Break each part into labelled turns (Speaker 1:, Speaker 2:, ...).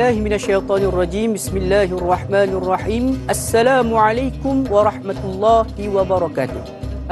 Speaker 1: billahi minasyaitonir rajim. Bismillahirrahmanirrahim. Assalamualaikum warahmatullahi wabarakatuh.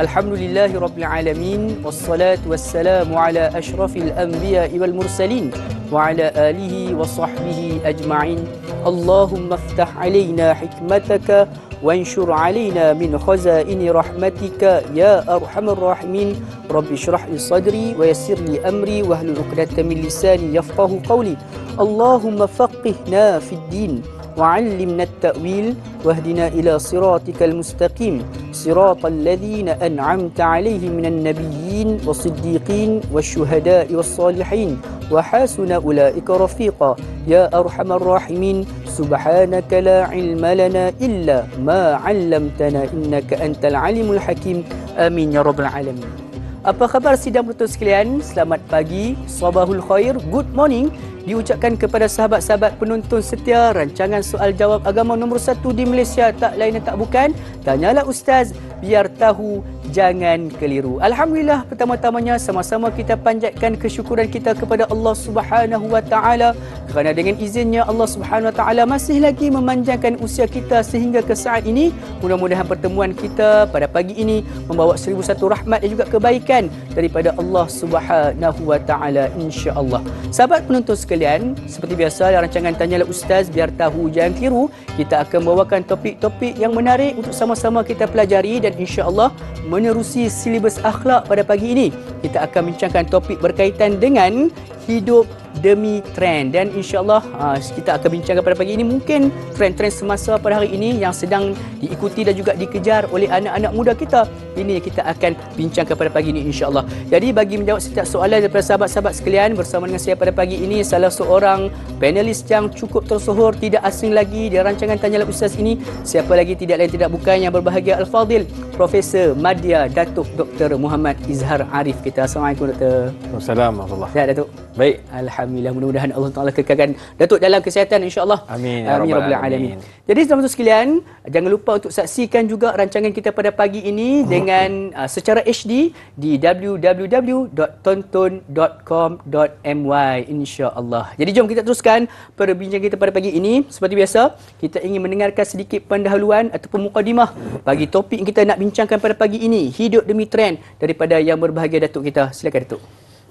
Speaker 1: Alhamdulillahirabbil alamin wassalatu wassalamu ala asyrafil anbiya'i wal mursalin wa ala alihi wa sahbihi ajma'in. Allahumma iftah alaina hikmataka وانشر علينا من خزائن رحمتك يا أرحم الراحمين رب اشرح لي صدري ويسر لي أمري واحلل عقدة من لساني يفقهوا قولي اللهم فقهنا في الدين وعلمنا التأويل واهدنا إلى صراطك المستقيم صراط الذين أنعمت عليهم من النبيين والصديقين والشهداء والصالحين وحسن أولئك رفيقا يا أرحم الراحمين سبحانك لا علم لنا إلا ما علمتنا إنك أنت العليم الحكيم آمين يا رب العالمين. Apa khabar sidang penonton sekalian? Selamat pagi, sabahul khair, good morning diucapkan kepada sahabat-sahabat penonton setia rancangan soal jawab agama nombor 1 di Malaysia, tak lain dan tak bukan Tanyalah Ustaz, biar tahu jangan keliru. Alhamdulillah, pertama-tamanya sama-sama kita panjatkan kesyukuran kita kepada Allah Subhanahu wa taala kerana dengan izinnya Allah Subhanahu wa taala masih lagi memanjangkan usia kita sehingga ke saat ini. Mudah-mudahan pertemuan kita pada pagi ini membawa 1001 rahmat dan juga kebaikan daripada Allah Subhanahu wa taala, insya-Allah. Sahabat penonton sekalian, seperti biasa dalam rancangan Tanyalah Ustaz biar tahu jangan keliru, kita akan membawakan topik-topik yang menarik untuk sama-sama kita pelajari dan insya-Allah menerusi silibus akhlak. Pada pagi ini kita akan bincangkan topik berkaitan dengan hidup demi trend dan insya-Allah kita akan bincangkan pada pagi ini mungkin trend-trend semasa pada hari ini yang sedang diikuti dan juga dikejar oleh anak-anak muda kita. Ini yang kita akan bincangkan pada pagi ini insya-Allah. Jadi bagi menjawab setiap soalan daripada sahabat-sahabat sekalian, bersama dengan saya pada pagi ini salah seorang panelis yang cukup tersohor, tidak asing lagi di rancangan Tanyalah Ustaz ini. Siapa lagi tidak lain tidak bukan yang berbahagia Al-Fadil Profesor Madya Datuk Dr. Muhammad Izhar Arif kita. Assalamualaikum Dr.
Speaker 2: Assalamualaikum.
Speaker 1: Ya Datuk.
Speaker 2: Baik.
Speaker 1: Alhamdulillah, mudah-mudahan Allah Taala kekalkan Datuk dalam kesihatan insya-Allah.
Speaker 2: Amin
Speaker 1: ya rabbal alamin. Jadi saudara-saudara sekalian, jangan lupa untuk saksikan juga rancangan kita pada pagi ini dengan secara HD di www.tonton.com.my insya-Allah. Jadi jom kita teruskan perbincangan kita pada pagi ini. Seperti biasa, kita ingin mendengarkan sedikit pendahuluan ataupun mukadimah bagi topik yang kita nak bincangkan pada pagi ini, hidup demi trend, daripada yang berbahagia Datuk kita. Silakan Datuk.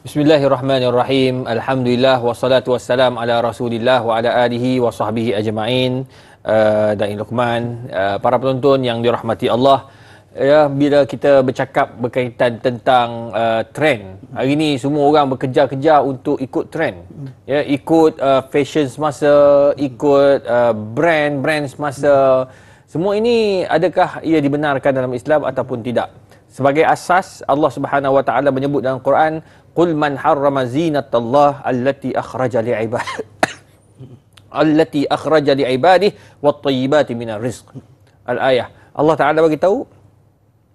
Speaker 2: Bismillahirrahmanirrahim. Alhamdulillah wassalatu wassalam ala Rasulillah wa ala alihi wa sahbihi ajma'in. Da'i Luqman, para penonton yang dirahmati Allah. Ya, bila kita bercakap berkaitan tentang trend, hari ini semua orang berkejar-kejar untuk ikut trend. Ya, ikut fashion semasa, ikut brand semasa. Semua ini adakah ia dibenarkan dalam Islam ataupun tidak? Sebagai asas, Allah Subhanahu wa taala menyebut dalam Quran, "Qul man harrama zinatallah allati akhraja li'ibadihi wat-thayyibati minar rizq." Al-ayah. Allah Taala bagi tahu,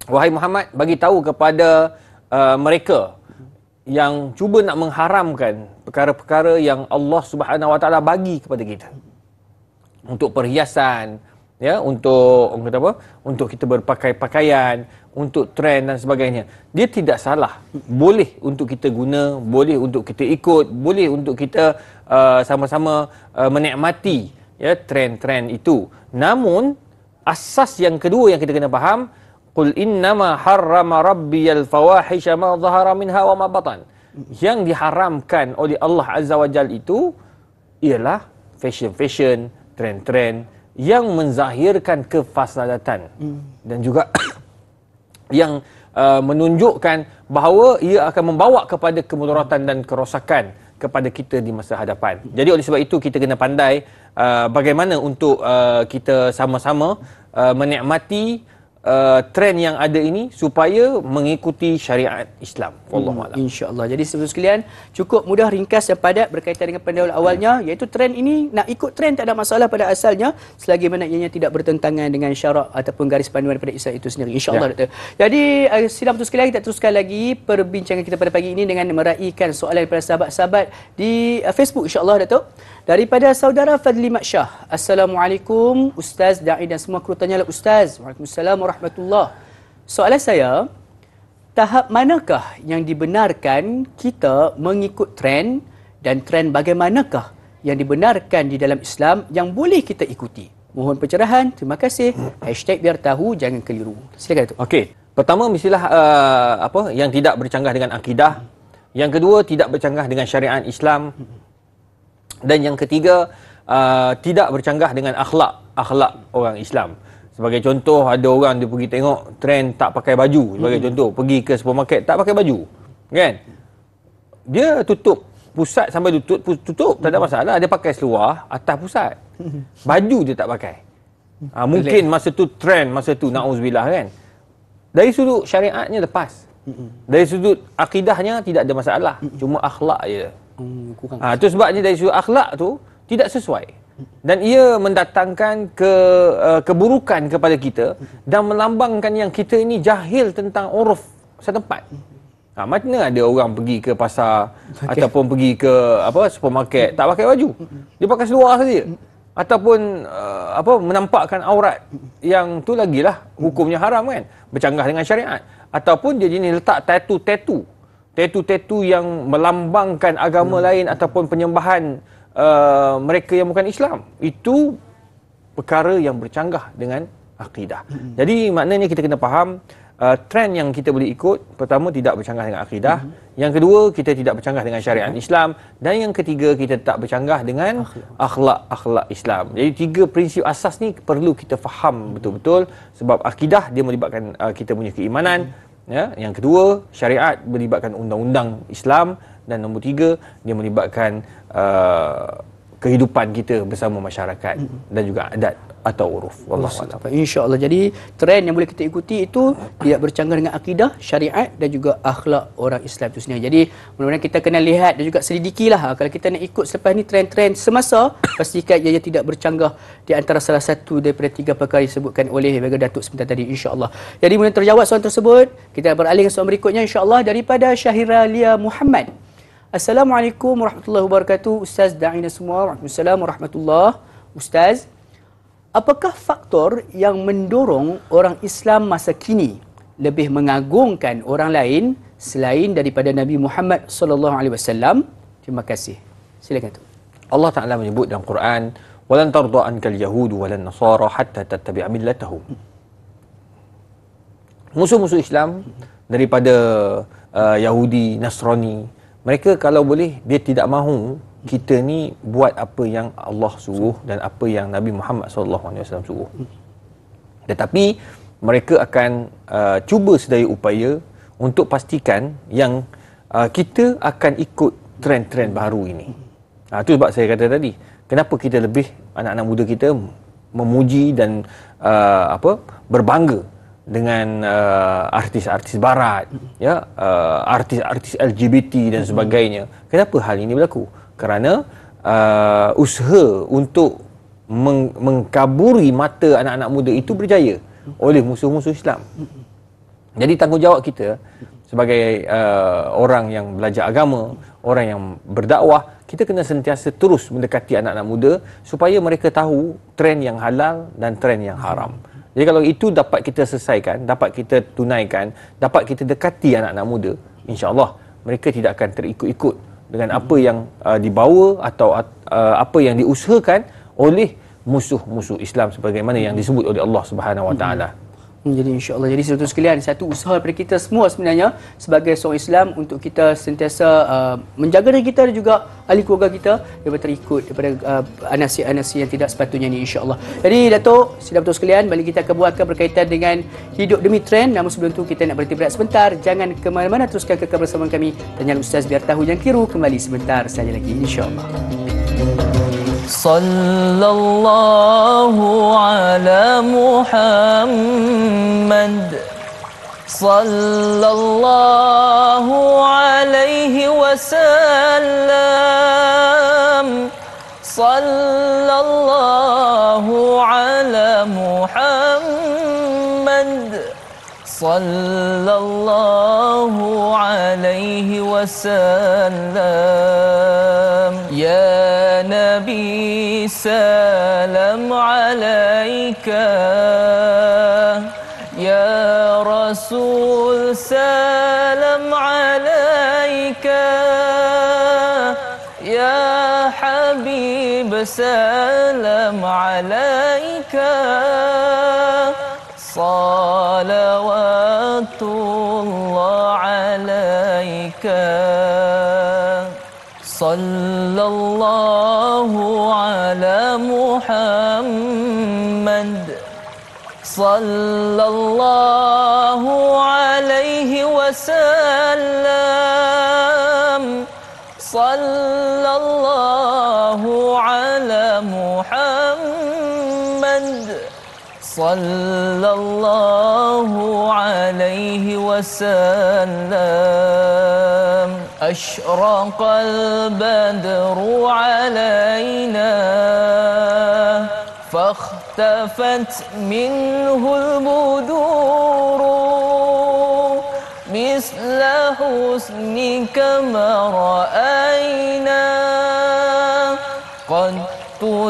Speaker 2: wahai Muhammad, bagi tahu kepada mereka yang cuba nak mengharamkan perkara-perkara yang Allah Subhanahu wa taala bagi kepada kita. Untuk perhiasan, ya, untuk orang kata apa? Untuk kita berpakaian, untuk trend dan sebagainya. Dia tidak salah. Boleh untuk kita guna, boleh untuk kita ikut, boleh untuk kita sama-sama menikmati, ya, trend-trend itu. Namun asas yang kedua yang kita kena faham, qul innama harrama rabbiyal fawahisha ma dhahara minha wa ma batan. Yang diharamkan oleh Allah Azza wa Jalla itu ialah fashion, trend-trend yang menzahirkan kefasadatan dan juga yang menunjukkan bahawa ia akan membawa kepada kemudaratan dan kerosakan kepada kita di masa hadapan. Jadi oleh sebab itu kita kena pandai bagaimana untuk kita sama-sama menikmati trend yang ada ini supaya mengikuti syariat Islam. Wallahu a'lam.
Speaker 1: Insya-Allah. Jadi saudara sekalian, cukup mudah, ringkas dan padat berkaitan dengan pendahuluan awalnya, iaitu trend ini, nak ikut trend tak ada masalah pada asalnya selagi mana ianya tidak bertentangan dengan syarak ataupun garis panduan daripada Islam itu sendiri. Insya-Allah, Doktor. Jadi sidang betul sekalian, kita teruskan lagi perbincangan kita pada pagi ini dengan meraihkan soalan daripada sahabat-sahabat di Facebook, insya-Allah, Datuk. Daripada saudara Fadli Maksyah. Assalamualaikum Ustaz, Da'i dan semua kru Tanyalah Ustaz. Waalaikumsalam warahmatullahi. Soalan saya, tahap manakah yang dibenarkan kita mengikut trend dan trend bagaimanakah yang dibenarkan di dalam Islam yang boleh kita ikuti. Mohon pencerahan. Terima kasih. #biar tahu, jangan keliru. Silakan Datuk.
Speaker 2: Okey. Pertama mestilah yang tidak bercanggah dengan akidah. Yang kedua tidak bercanggah dengan syariat Islam. Dan yang ketiga tidak bercanggah dengan akhlak orang Islam. Sebagai contoh, ada orang dia pergi tengok trend tak pakai baju. Sebagai contoh, pergi ke supermarket tak pakai baju. Kan? Dia tutup pusat sampai tutup tak ada masalah. Dia pakai seluar atas pusat. Baju dia tak pakai. Mungkin masa tu trend, masa tu na'uzubillah kan. Dari sudut syariatnya lepas. Dari sudut akidahnya tidak ada masalah. Cuma akhlak je. Tu sebabnya dari sudut akhlak tu tidak sesuai. Dan ia mendatangkan keburukan kepada kita dan melambangkan yang kita ini jahil tentang uruf setempat. Mana ada orang pergi ke pasar ataupun pergi ke supermarket tak pakai baju. Dia pakai seluar saja. Ataupun menampakkan aurat, yang tu lagilah hukumnya haram kan, bercanggah dengan syariat. Ataupun dia jenis letak tattoo yang melambangkan agama lain ataupun penyembahan mereka yang bukan Islam. Itu perkara yang bercanggah dengan akidah. Jadi maknanya kita kena faham trend yang kita boleh ikut. Pertama, tidak bercanggah dengan akidah. Yang kedua, kita tidak bercanggah dengan syariat Islam. Dan yang ketiga, kita tak bercanggah dengan akhlak Islam. Jadi 3 prinsip asas ni perlu kita faham betul-betul. Sebab akidah dia melibatkan kita punya keimanan. Ya. Yang kedua, syariat melibatkan undang-undang Islam. Dan nombor 3, dia melibatkan kehidupan kita bersama masyarakat dan juga adat atau uruf. Wallahu a'lam.
Speaker 1: InsyaAllah. Jadi trend yang boleh kita ikuti itu tidak bercanggah dengan akidah, syariat dan juga akhlak orang Islam itu sendiri. Jadi mudah-mudahan kita kena lihat dan juga selidikilah. Kalau kita nak ikut selepas ni trend-trend semasa, pastikan ia tidak bercanggah di antara salah satu daripada 3 perkara disebutkan oleh Datuk sebentar tadi, insya-Allah. Jadi mudah terjawab soalan tersebut, kita beralih ke soalan berikutnya insya-Allah daripada Syahira Lia Muhammad. Assalamualaikum warahmatullahi wabarakatuh. Ustaz Da'ina semua. Waalaikumsalam warahmatullahi. Ustaz, apakah faktor yang mendorong orang Islam masa kini lebih mengagungkan orang lain selain daripada Nabi Muhammad sallallahu alaihi wasallam? Terima kasih. Silakan tu.
Speaker 2: Allah Taala menyebut dalam Quran, "Walan tarda ankal yahudu walan nasara hatta tattabi'a millatahum." Musuh-musuh Islam daripada Yahudi, Nasrani, mereka kalau boleh dia tidak mahu kita ni buat apa yang Allah suruh dan apa yang Nabi Muhammad SAW suruh. Tetapi mereka akan cuba sedaya upaya untuk pastikan yang kita akan ikut trend-trend baru ini. Itu sebab saya kata tadi, kenapa kita lebih, anak-anak muda kita memuji dan berbangga dengan artis-artis barat, ya, artis-artis LGBT dan sebagainya. Kenapa hal ini berlaku? Kerana usaha untuk mengkaburi mata anak-anak muda itu berjaya oleh musuh-musuh Islam. Jadi tanggungjawab kita sebagai orang yang belajar agama, orang yang berdakwah, kita kena sentiasa terus mendekati anak-anak muda supaya mereka tahu trend yang halal dan trend yang haram. Jadi kalau itu dapat kita selesaikan, dapat kita tunaikan, dapat kita dekati anak-anak muda, insya-Allah mereka tidak akan terikut-ikut dengan apa yang dibawa atau apa yang diusahakan oleh musuh-musuh Islam sebagaimana yang disebut oleh Allah Subhanahu Wa Taala.
Speaker 1: Jadi insya-Allah, jadi saudara sekalian, satu usaha daripada kita semua sebenarnya sebagai seorang Islam untuk kita sentiasa menjaga diri kita dan juga ahli keluarga kita daripada terikut daripada anasi-anasi yang tidak sepatutnya ni, insya-Allah. Jadi Datuk, saudara sekalian, balik kita akan buatkan berkaitan dengan hidup demi trend. Namun sebelum tu kita nak berhenti berehat sebentar. Jangan ke mana-mana, teruskan kekal bersama kami. Tanya Ustaz biar tahu yang keliru kembali sebentar saja lagi, insya-Allah.
Speaker 3: Sallallahu ala Muhammad, sallallahu alaihi wasallam, sallallahu ala Muhammad, sallallahu alaihi wasallam. Ya Nabi salam alaika, ya Rasul salam alaika, ya Habib وسلم عليك صلوات الله عليك صلى الله على محمد صلى الله عليه وسلم صلى الله على محمد صلى الله عليه وسلم أشرق البدر علينا فاختفت منه البدور مثل حسنك ما رأينا قد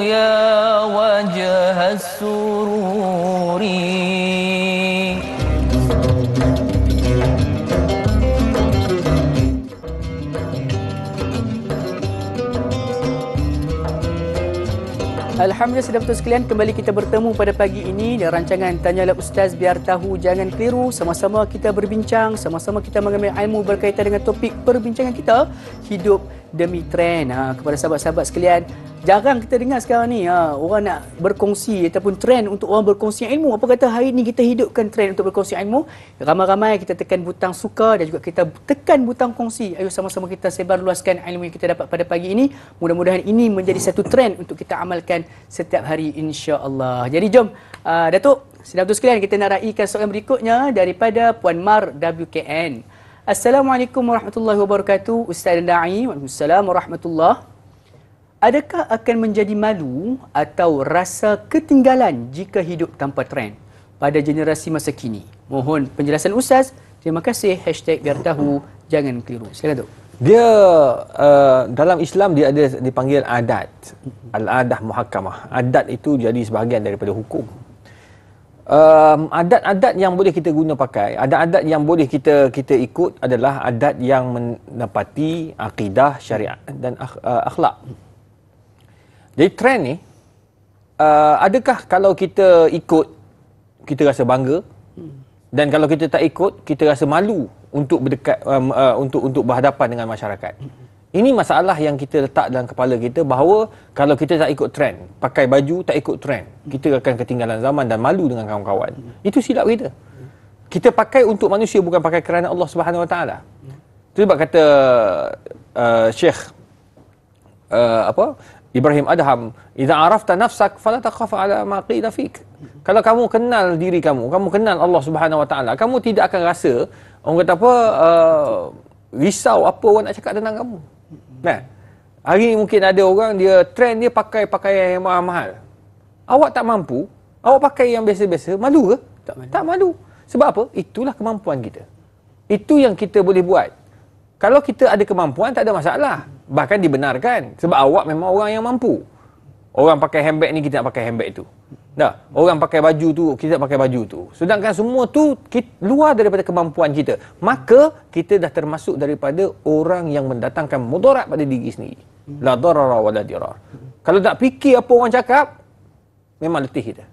Speaker 3: يا وجه السرور.
Speaker 1: Alhamdulillah, saudara-saudara sekalian, kembali kita bertemu pada pagi ini dalam rancangan Tanyalah Ustaz Biar Tahu Jangan Keliru. Sama-sama kita berbincang, sama-sama kita mengambil ilmu berkaitan dengan topik perbincangan kita, hidup demi trend. Kepada sahabat-sahabat sekalian, jarang kita dengar sekarang ni orang nak berkongsi ataupun trend untuk orang berkongsi ilmu. Apa kata hari ni kita hidupkan trend untuk berkongsi ilmu? Ramai-ramai kita tekan butang suka dan juga kita tekan butang kongsi. Ayo sama-sama kita sebarluaskan ilmu yang kita dapat pada pagi ini. Mudah-mudahan ini menjadi satu trend untuk kita amalkan setiap hari, insya-Allah. Jadi jom Datuk, saudara-saudara sekalian, kita nak raikan soalan berikutnya daripada Puan Mar WKN. Assalamualaikum warahmatullahi wabarakatuh. Ustaz dan Da'i. Waalaikumsalam warahmatullahi. Adakah akan menjadi malu atau rasa ketinggalan jika hidup tanpa trend pada generasi masa kini? Mohon penjelasan Ustaz. Terima kasih. Biar tahu jangan keliru. Silakan, Datuk.
Speaker 2: Dia dalam Islam dia ada dipanggil adat. Al-adah muhakkamah. Adat itu jadi sebahagian daripada hukum. Adat-adat yang boleh kita guna pakai, adat-adat yang boleh kita ikut adalah adat yang menepati akidah, syariat dan akhlak. Jadi trend ni, adakah kalau kita ikut kita rasa bangga, dan kalau kita tak ikut kita rasa malu untuk berdekat untuk berhadapan dengan masyarakat? Ini masalah yang kita letak dalam kepala kita, bahawa kalau kita tak ikut trend, pakai baju tak ikut trend, kita akan ketinggalan zaman dan malu dengan kawan-kawan. Itu silap kita. Kita pakai untuk manusia, bukan pakai kerana Allah Subhanahu Wa Taala. Itu sebab kata Syekh Ibrahim Adham, "Idza arafta nafsak fala takhaf ala ma qila fik." Kalau kamu kenal diri kamu, kamu kenal Allah Subhanahu Wa Taala, kamu tidak akan rasa orang kata risau apa orang nak cakap tentang kamu. Nah, hari ni mungkin ada orang dia trend dia pakai pakaian yang mahal-mahal. Awak tak mampu, awak pakai yang biasa-biasa, malu ke? Tak malu. Sebab apa? Itulah kemampuan kita. Itu yang kita boleh buat. Kalau kita ada kemampuan, tak ada masalah. Bahkan dibenarkan. Sebab awak memang orang yang mampu. Orang pakai handbag ni, kita nak pakai handbag tu. Dah, orang pakai baju tu, kita pakai baju tu. Sedangkan semua tu luar daripada kemampuan kita. Maka kita dah termasuk daripada orang yang mendatangkan mudarat pada diri sendiri. La darara wa la dirar. Kalau tak fikir apa orang cakap, memang letih kita.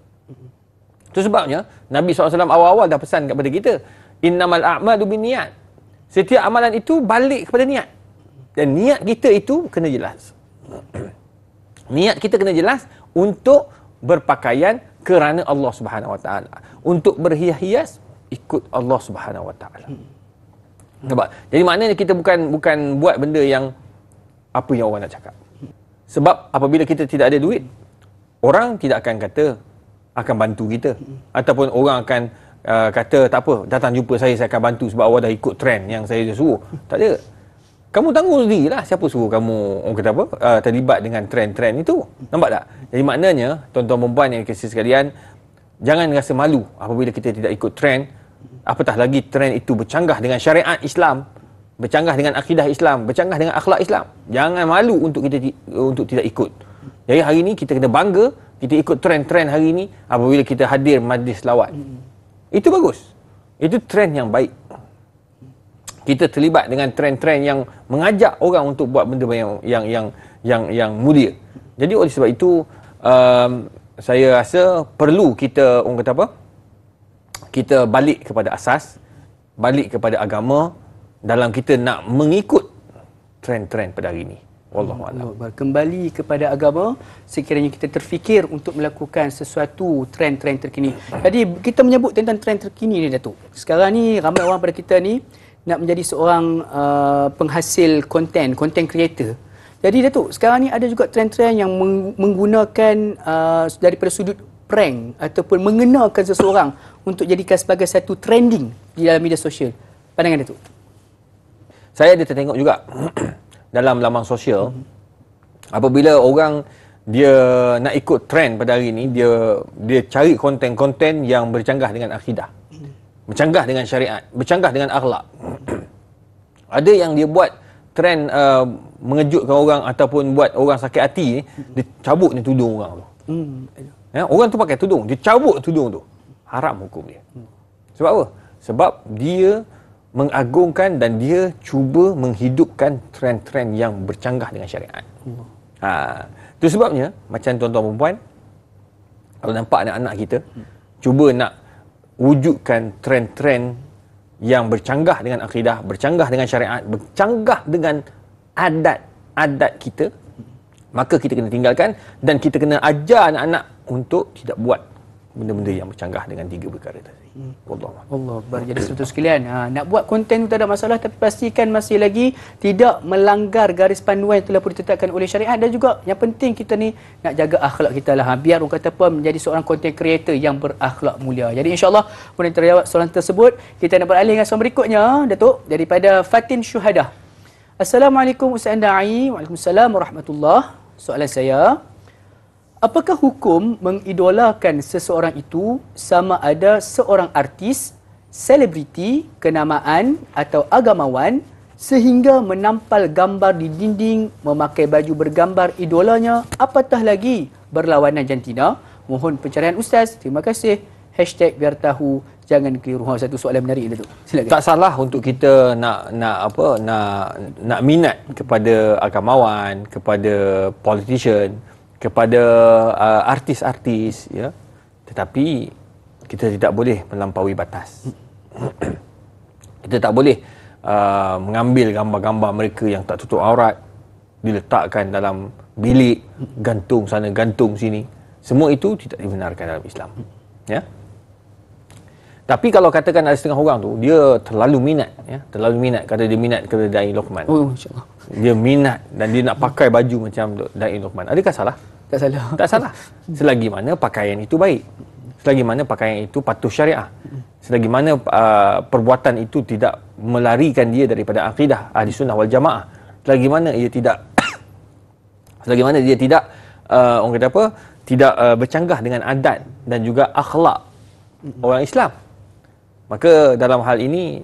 Speaker 2: Itu sebabnya Nabi SAW awal-awal dah pesan kepada kita, innamal a'malu binniyat. Setiap amalan itu balik kepada niat. Dan niat kita itu kena jelas. Niat kita kena jelas untuk berpakaian kerana Allah Subhanahu Wa Taala. Untuk berhias-hias ikut Allah Subhanahu Wa Taala. Nampak? Jadi maknanya kita bukan buat benda yang apa yang orang nak cakap. Sebab apabila kita tidak ada duit, orang tidak akan kata akan bantu kita, ataupun orang akan kata tak apa, datang jumpa saya akan bantu sebab awak dah ikut trend yang saya suruh. Tak ada. Kamu tanggung sendirilah, siapa suruh kamu orang kata terlibat dengan trend-trend itu. Nampak tak? Jadi maknanya tuan-tuan dan puan yang dikasihi sekalian, jangan rasa malu apabila kita tidak ikut trend, apatah lagi trend itu bercanggah dengan syariat Islam, bercanggah dengan akidah Islam, bercanggah dengan akhlak Islam. Jangan malu untuk tidak ikut. Jadi hari ini kita kena bangga kita ikut trend-trend hari ini apabila kita hadir majlis selawat. Itu bagus. Itu trend yang baik. Kita terlibat dengan trend-trend yang mengajak orang untuk buat benda yang mulia. Jadi oleh sebab itu saya rasa perlu kita, orang kata apa, kita balik kepada asas, balik kepada agama dalam kita nak mengikut trend-trend pada hari ini. Wallahu a'lam.
Speaker 1: Kembali kepada agama sekiranya kita terfikir untuk melakukan sesuatu trend-trend terkini. Jadi kita menyebut tentang trend terkini ni, Datuk. Sekarang ni ramai orang pada kita ni nak menjadi seorang penghasil konten, content creator. Jadi Datuk, sekarang ni ada juga trend-trend yang menggunakan daripada sudut prank ataupun mengenalkan seseorang untuk jadikan sebagai satu trending di dalam media sosial. Pandangan Datuk?
Speaker 2: Saya ada tertengok juga dalam laman sosial, apabila orang dia nak ikut trend pada hari ini, dia cari konten-konten yang bercanggah dengan akidah, bercanggah dengan syariat, bercanggah dengan akhlak. Ada yang dia buat trend mengejutkan orang ataupun buat orang sakit hati ni, dia cabut ni tudung orang tu. Ya, orang tu pakai tudung, dia cabut tudung tu. Haram hukum dia. Sebab apa? Sebab dia mengagungkan dan dia cuba menghidupkan trend-trend yang bercanggah dengan syariat. Itu sebabnya macam tuan-tuan perempuan, kalau nampak anak-anak kita cuba nak wujudkan trend-trend yang bercanggah dengan akidah, bercanggah dengan syariat, bercanggah dengan adat-adat kita, maka kita kena tinggalkan dan kita kena ajar anak-anak untuk tidak buat benda-benda yang bercanggah dengan 3 perkara tadi.
Speaker 1: Allah Akbar. Jadi saudara sekalian, nak buat konten tu tak ada masalah, tapi pastikan masih lagi tidak melanggar garis panduan yang telah pun ditetapkan oleh syariat, dan juga yang penting kita ni nak jaga akhlak kita lah. Biar orang kata apa, menjadi seorang content creator yang berakhlak mulia. Jadi insya-Allah boleh terjawab soalan tersebut. Kita nak beralih dengan soalan berikutnya, Datuk, daripada Fatin Syuhada. Assalamualaikum Ustaz Andai. Waalaikumsalam warahmatullahi. Soalan saya, apakah hukum mengidolakan seseorang itu sama ada seorang artis, selebriti, kenamaan atau agamawan sehingga menampal gambar di dinding, memakai baju bergambar idolanya, apatah lagi berlawanan jantina? Mohon pencerahan Ustaz. Terima kasih. Hashtag biar tahu, jangan keliru. Satu soalan menarik itu. Silakan.
Speaker 2: Tak salah untuk kita nak minat kepada agamawan, kepada politician, kepada artis-artis, ya. Tetapi kita tidak boleh melampaui batas. Kita tak boleh mengambil gambar-gambar mereka yang tak tutup aurat, diletakkan dalam bilik, gantung sana, gantung sini. Semua itu tidak dibenarkan dalam Islam. Ya. Tapi kalau katakan ada setengah orang tu, dia terlalu minat, ya, terlalu minat, kata dia minat kepada Dai Luqman.
Speaker 1: Oh, insya-Allah.
Speaker 2: Dia minat dan dia nak pakai baju macam Dai Luqman. Adakah salah?
Speaker 1: Tak salah.
Speaker 2: Tak salah. Selagi mana pakaian itu baik. Selagi mana pakaian itu patuh syariah. Selagi mana perbuatan itu tidak melarikan dia daripada akidah Ahli Sunnah wal Jamaah. Selagi mana ia tidak selagi mana dia tidak orang kata apa? Tidak bercanggah dengan adat dan juga akhlak orang Islam. Maka dalam hal ini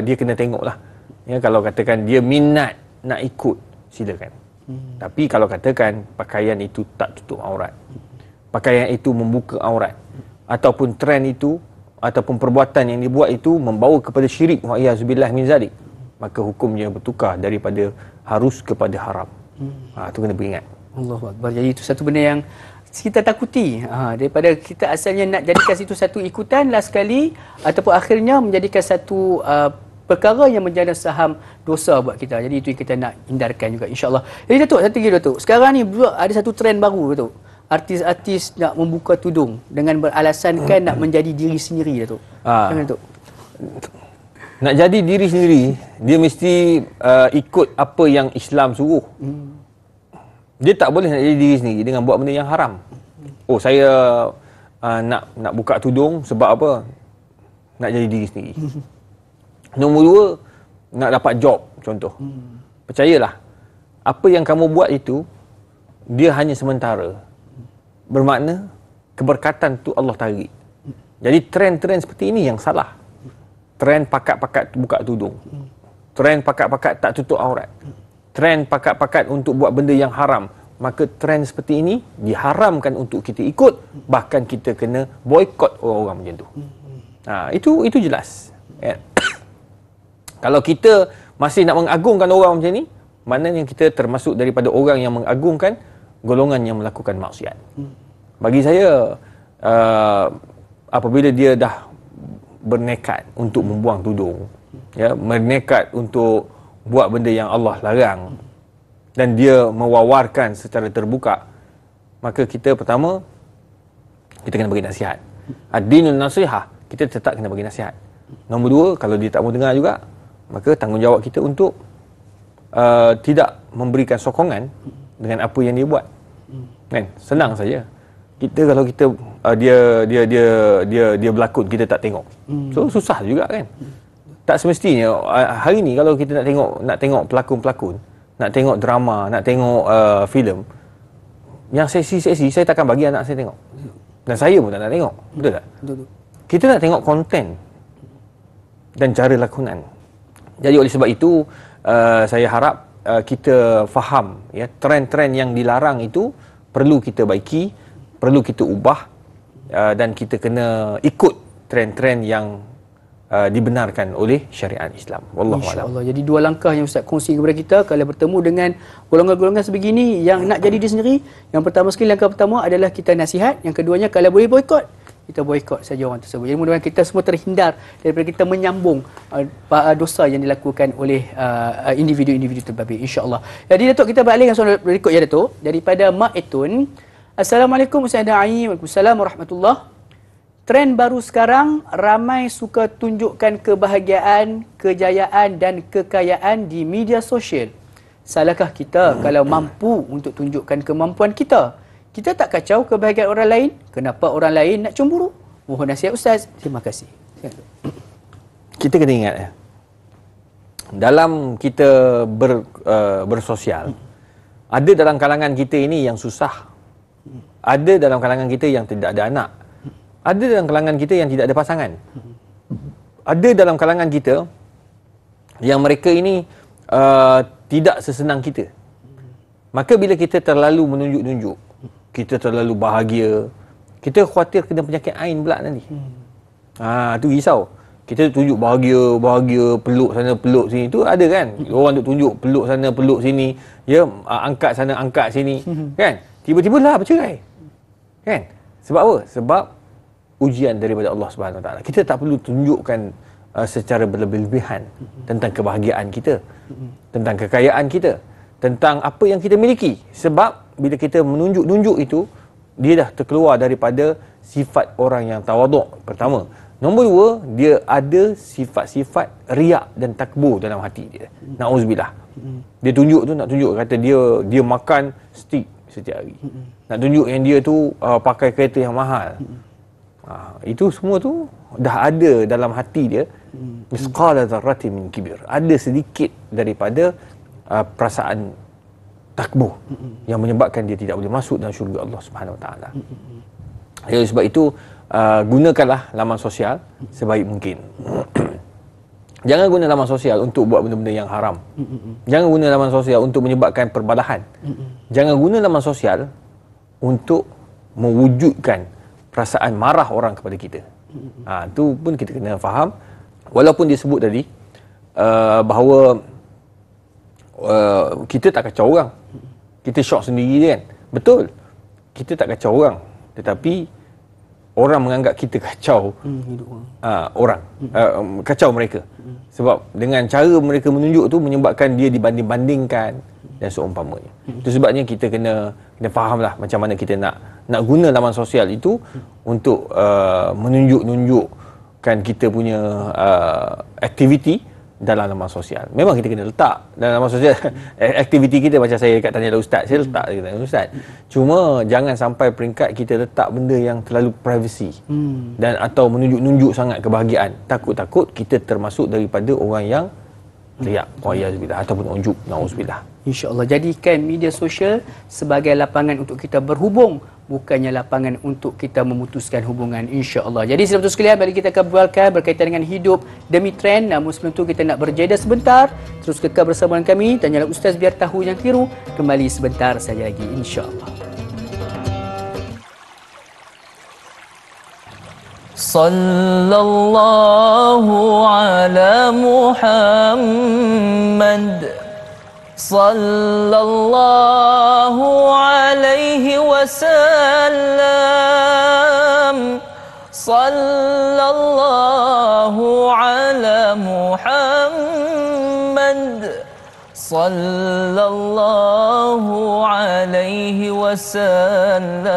Speaker 2: dia kena tengoklah. Ya, kalau katakan dia minat nak ikut, silakan. Tapi kalau katakan pakaian itu tak tutup aurat, pakaian itu membuka aurat, ataupun trend itu ataupun perbuatan yang dibuat itu membawa kepada syirik, wa iyyazubillah min zalik, maka hukumnya bertukar daripada harus kepada haram. Itu kena beringat.
Speaker 1: Allahu Akbar. Jadi itu satu benda yang kita takuti, daripada kita asalnya nak jadikan situ satu ikutan last sekali, ataupun akhirnya menjadikan satu perkara yang menjadi saham dosa buat kita. Jadi itu yang kita nak hindarkan juga, insya-Allah. Jadi Datuk, satu lagi Datuk, sekarang ni ada satu trend baru Datuk, artis-artis nak membuka tudung dengan beralasankan nak menjadi diri sendiri Datuk. Datuk,
Speaker 2: nak jadi diri sendiri, dia mesti ikut apa yang Islam suruh. Dia tak boleh nak jadi diri sendiri dengan buat benda yang haram. Oh, saya nak buka tudung sebab apa? Nak jadi diri sendiri. Nombor 2, nak dapat job contoh. Percayalah, apa yang kamu buat itu dia hanya sementara. Bermakna keberkatan tu Allah tarik. Jadi trend-trend seperti ini yang salah. Trend pakat-pakat buka tudung. Trend pakat-pakat tak tutup aurat. Trend pakat-pakat untuk buat benda yang haram. Maka trend seperti ini diharamkan untuk kita ikut. Bahkan kita kena boykot orang-orang macam tu. Itu jelas. Kalau kita masih nak mengagungkan orang macam ni, maknanya kita termasuk daripada orang yang mengagungkan golongan yang melakukan maksiat. Bagi saya, apabila dia dah bernekat untuk membuang tudung, ya, bernekat untuk buat benda yang Allah larang, dan dia mewawarkan secara terbuka, maka kita pertama, kita kena bagi nasihat. Ad-dinun nasihah, kita tetap kena bagi nasihat. Nombor dua, kalau dia tak mau dengar juga, maka tanggungjawab kita untuk tidak memberikan sokongan dengan apa yang dia buat. Kan? Senang saja. Kita kalau kita dia berlakon, kita tak tengok. So susah juga kan. Tak semestinya hari ni kalau kita nak tengok pelakon-pelakon, nak tengok drama, nak tengok filem yang seksi-seksi, saya takkan bagi anak saya tengok. Dan saya pun tak nak tengok. Betul tak? Betul. Kita nak tengok konten dan cara lakonan. Jadi oleh sebab itu saya harap kita faham, ya, trend-trend yang dilarang itu perlu kita baiki, perlu kita ubah, dan kita kena ikut trend-trend yang dibenarkan oleh syariat Islam. Wallahu a'lam.
Speaker 1: InsyaAllah. Jadi dua langkah yang Ustaz kongsi kepada kita kalau bertemu dengan golongan-golongan sebegini yang nak jadi diri sendiri. Yang pertama sekali, langkah pertama adalah kita nasihat. Yang keduanya, kalau boleh boikot, kita boikot saja orang tersebut. Jadi mudah-mudahan kita semua terhindar daripada kita menyambung dosa yang dilakukan oleh individu-individu terbabit, insya-Allah. Jadi Datuk, kita balik dengan soalan berikut ya Datuk, daripada Mak Etun. Assalamualaikum Ustaz Da'i. Waalaikumsalam warahmatullahi. Trend baru sekarang, ramai suka tunjukkan kebahagiaan, kejayaan dan kekayaan di media sosial. Salahkah kita kalau mampu untuk tunjukkan kemampuan kita? Kita tak kacau kebahagiaan orang lain? Kenapa orang lain nak cemburu? Mohon nasihat Ustaz. Terima kasih.
Speaker 2: Kita kena ingat, dalam kita bersosial, ada dalam kalangan kita ini yang susah. Ada dalam kalangan kita yang tidak ada anak. Ada dalam kalangan kita yang tidak ada pasangan. Ada dalam kalangan kita yang mereka ini tidak sesenang kita. Maka bila kita terlalu menunjuk-nunjuk, kita terlalu bahagia, kita khawatir kena penyakit ain pula nanti. Tu risau. Kita tunjuk bahagia, peluk sana, peluk sini. Tu ada kan? Orang tu tunjuk peluk sana, peluk sini, ya, angkat sana, angkat sini, kan? Tiba-tiba lah bercerai. Kan? Sebab apa? Sebab ujian daripada Allah Subhanahu Wa Taala. Kita tak perlu tunjukkan secara berlebih-lebihan tentang kebahagiaan kita, tentang kekayaan kita, tentang apa yang kita miliki. Sebab bila kita menunjuk-nunjuk itu, dia dah terkeluar daripada sifat orang yang tawaduk. Pertama. Nombor dua, dia ada sifat-sifat riak dan takbur dalam hati dia. Na'uzubillah. Dia tunjuk tu, nak tunjuk kata dia makan steak setiap hari. Nak tunjuk yang dia tu pakai kereta yang mahal. Itu semua tu dah ada dalam hati dia. Misqala dzarratin min kibir. Ada sedikit daripada perasaan takbur yang menyebabkan dia tidak boleh masuk dalam syurga Allah Subhanahu Wa Taala. Oleh sebab itu, gunakanlah laman sosial sebaik mungkin. Jangan guna laman sosial untuk buat benda-benda yang haram. Jangan guna laman sosial untuk menyebabkan perbalahan. Jangan guna laman sosial untuk mewujudkan perasaan marah orang kepada kita. Itu pun kita kena faham. Walaupun dia sebut tadi bahawa kita tak kacau orang, kita syok sendiri kan. Betul, kita tak kacau orang, tetapi orang menganggap kita kacau orang, kacau mereka. Sebab dengan cara mereka menunjuk tu menyebabkan dia dibanding-bandingkan dan seumpamanya. Itu sebabnya kita kena fahamlah macam mana kita nak guna laman sosial itu untuk menunjuk-nunjukkan kita punya aktiviti dalam laman sosial. Memang kita kena letak dalam laman sosial aktiviti kita, macam saya dekat tanya ustaz, saya letak dekat tanya ustaz. Cuma jangan sampai peringkat kita letak benda yang terlalu privacy dan atau menunjuk-nunjuk sangat kebahagiaan. Takut-takut kita termasuk daripada orang yang riak, wa'iyazbillah, ataupun unjuk, na'uzubillah.
Speaker 1: InsyaAllah, jadikan media sosial sebagai lapangan untuk kita berhubung, bukannya lapangan untuk kita memutuskan hubungan, insya-Allah. Jadi saudara sekalian, mari kita kembalikan berkaitan dengan hidup demi trend. Namun sebelum itu kita nak berjeda sebentar. Terus kekal bersama dengan kami, Tanyalah Ustaz biar tahu yang keliru. Kembali sebentar saja lagi, insya-Allah.
Speaker 3: Sallallahu ala Muhammad, sallallahu ala عليه وسلم صلى الله على محمد صلى الله عليه وسلم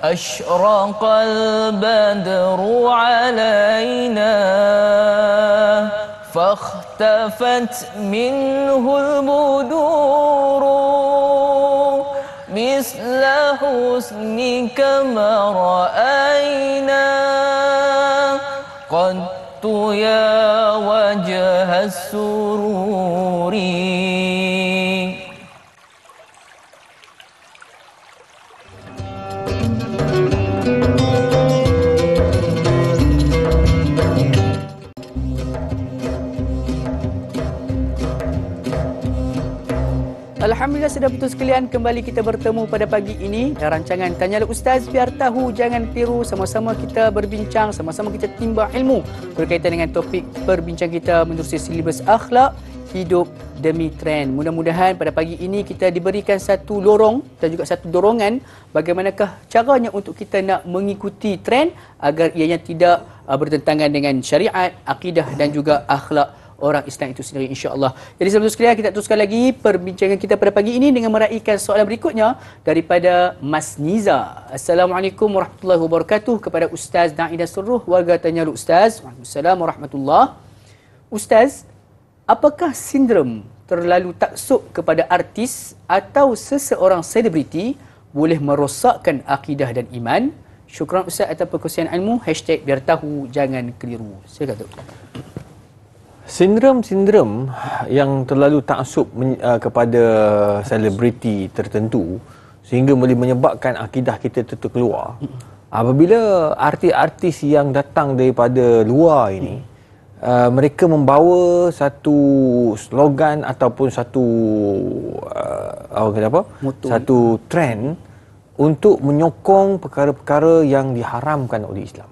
Speaker 3: أشرق البدر علينا فاختفت منه البدور مثل حسنك ما رأينا قد يا وجه السرور.
Speaker 1: Alhamdulillah, sudah betul sekalian, kembali kita bertemu pada pagi ini dalam rancangan Tanyalah Ustaz, biar tahu jangan tiru. Sama-sama kita berbincang, sama-sama kita timba ilmu berkaitan dengan topik perbincangan kita menerusi silibus akhlak hidup demi trend. Mudah-mudahan pada pagi ini kita diberikan satu lorong dan juga satu dorongan bagaimanakah caranya untuk kita nak mengikuti trend agar ianya tidak bertentangan dengan syariat, akidah dan juga akhlak orang Islam itu sendiri, insya-Allah. Jadi sebelum sekalian, kita teruskan lagi perbincangan kita pada pagi ini dengan meraihkan soalan berikutnya daripada Mas Niza. Assalamualaikum warahmatullahi wabarakatuh kepada Ustaz Naida Suruh, warga Tanyalah Ustaz. Waalaikumsalam warahmatullahi. Ustaz, apakah sindrom terlalu taksub kepada artis atau seseorang selebriti boleh merosakkan akidah dan iman? Syukran Ustaz atas perkongsian ilmu. #biar tahu jangan keliru. Silakan Tok.
Speaker 2: Sindrom-sindrom yang terlalu taksub kepada selebriti tertentu sehingga boleh menyebabkan akidah kita terkeluar. Apabila artis-artis yang datang daripada luar ini, mereka membawa satu slogan ataupun satu satu trend untuk menyokong perkara-perkara yang diharamkan oleh Islam.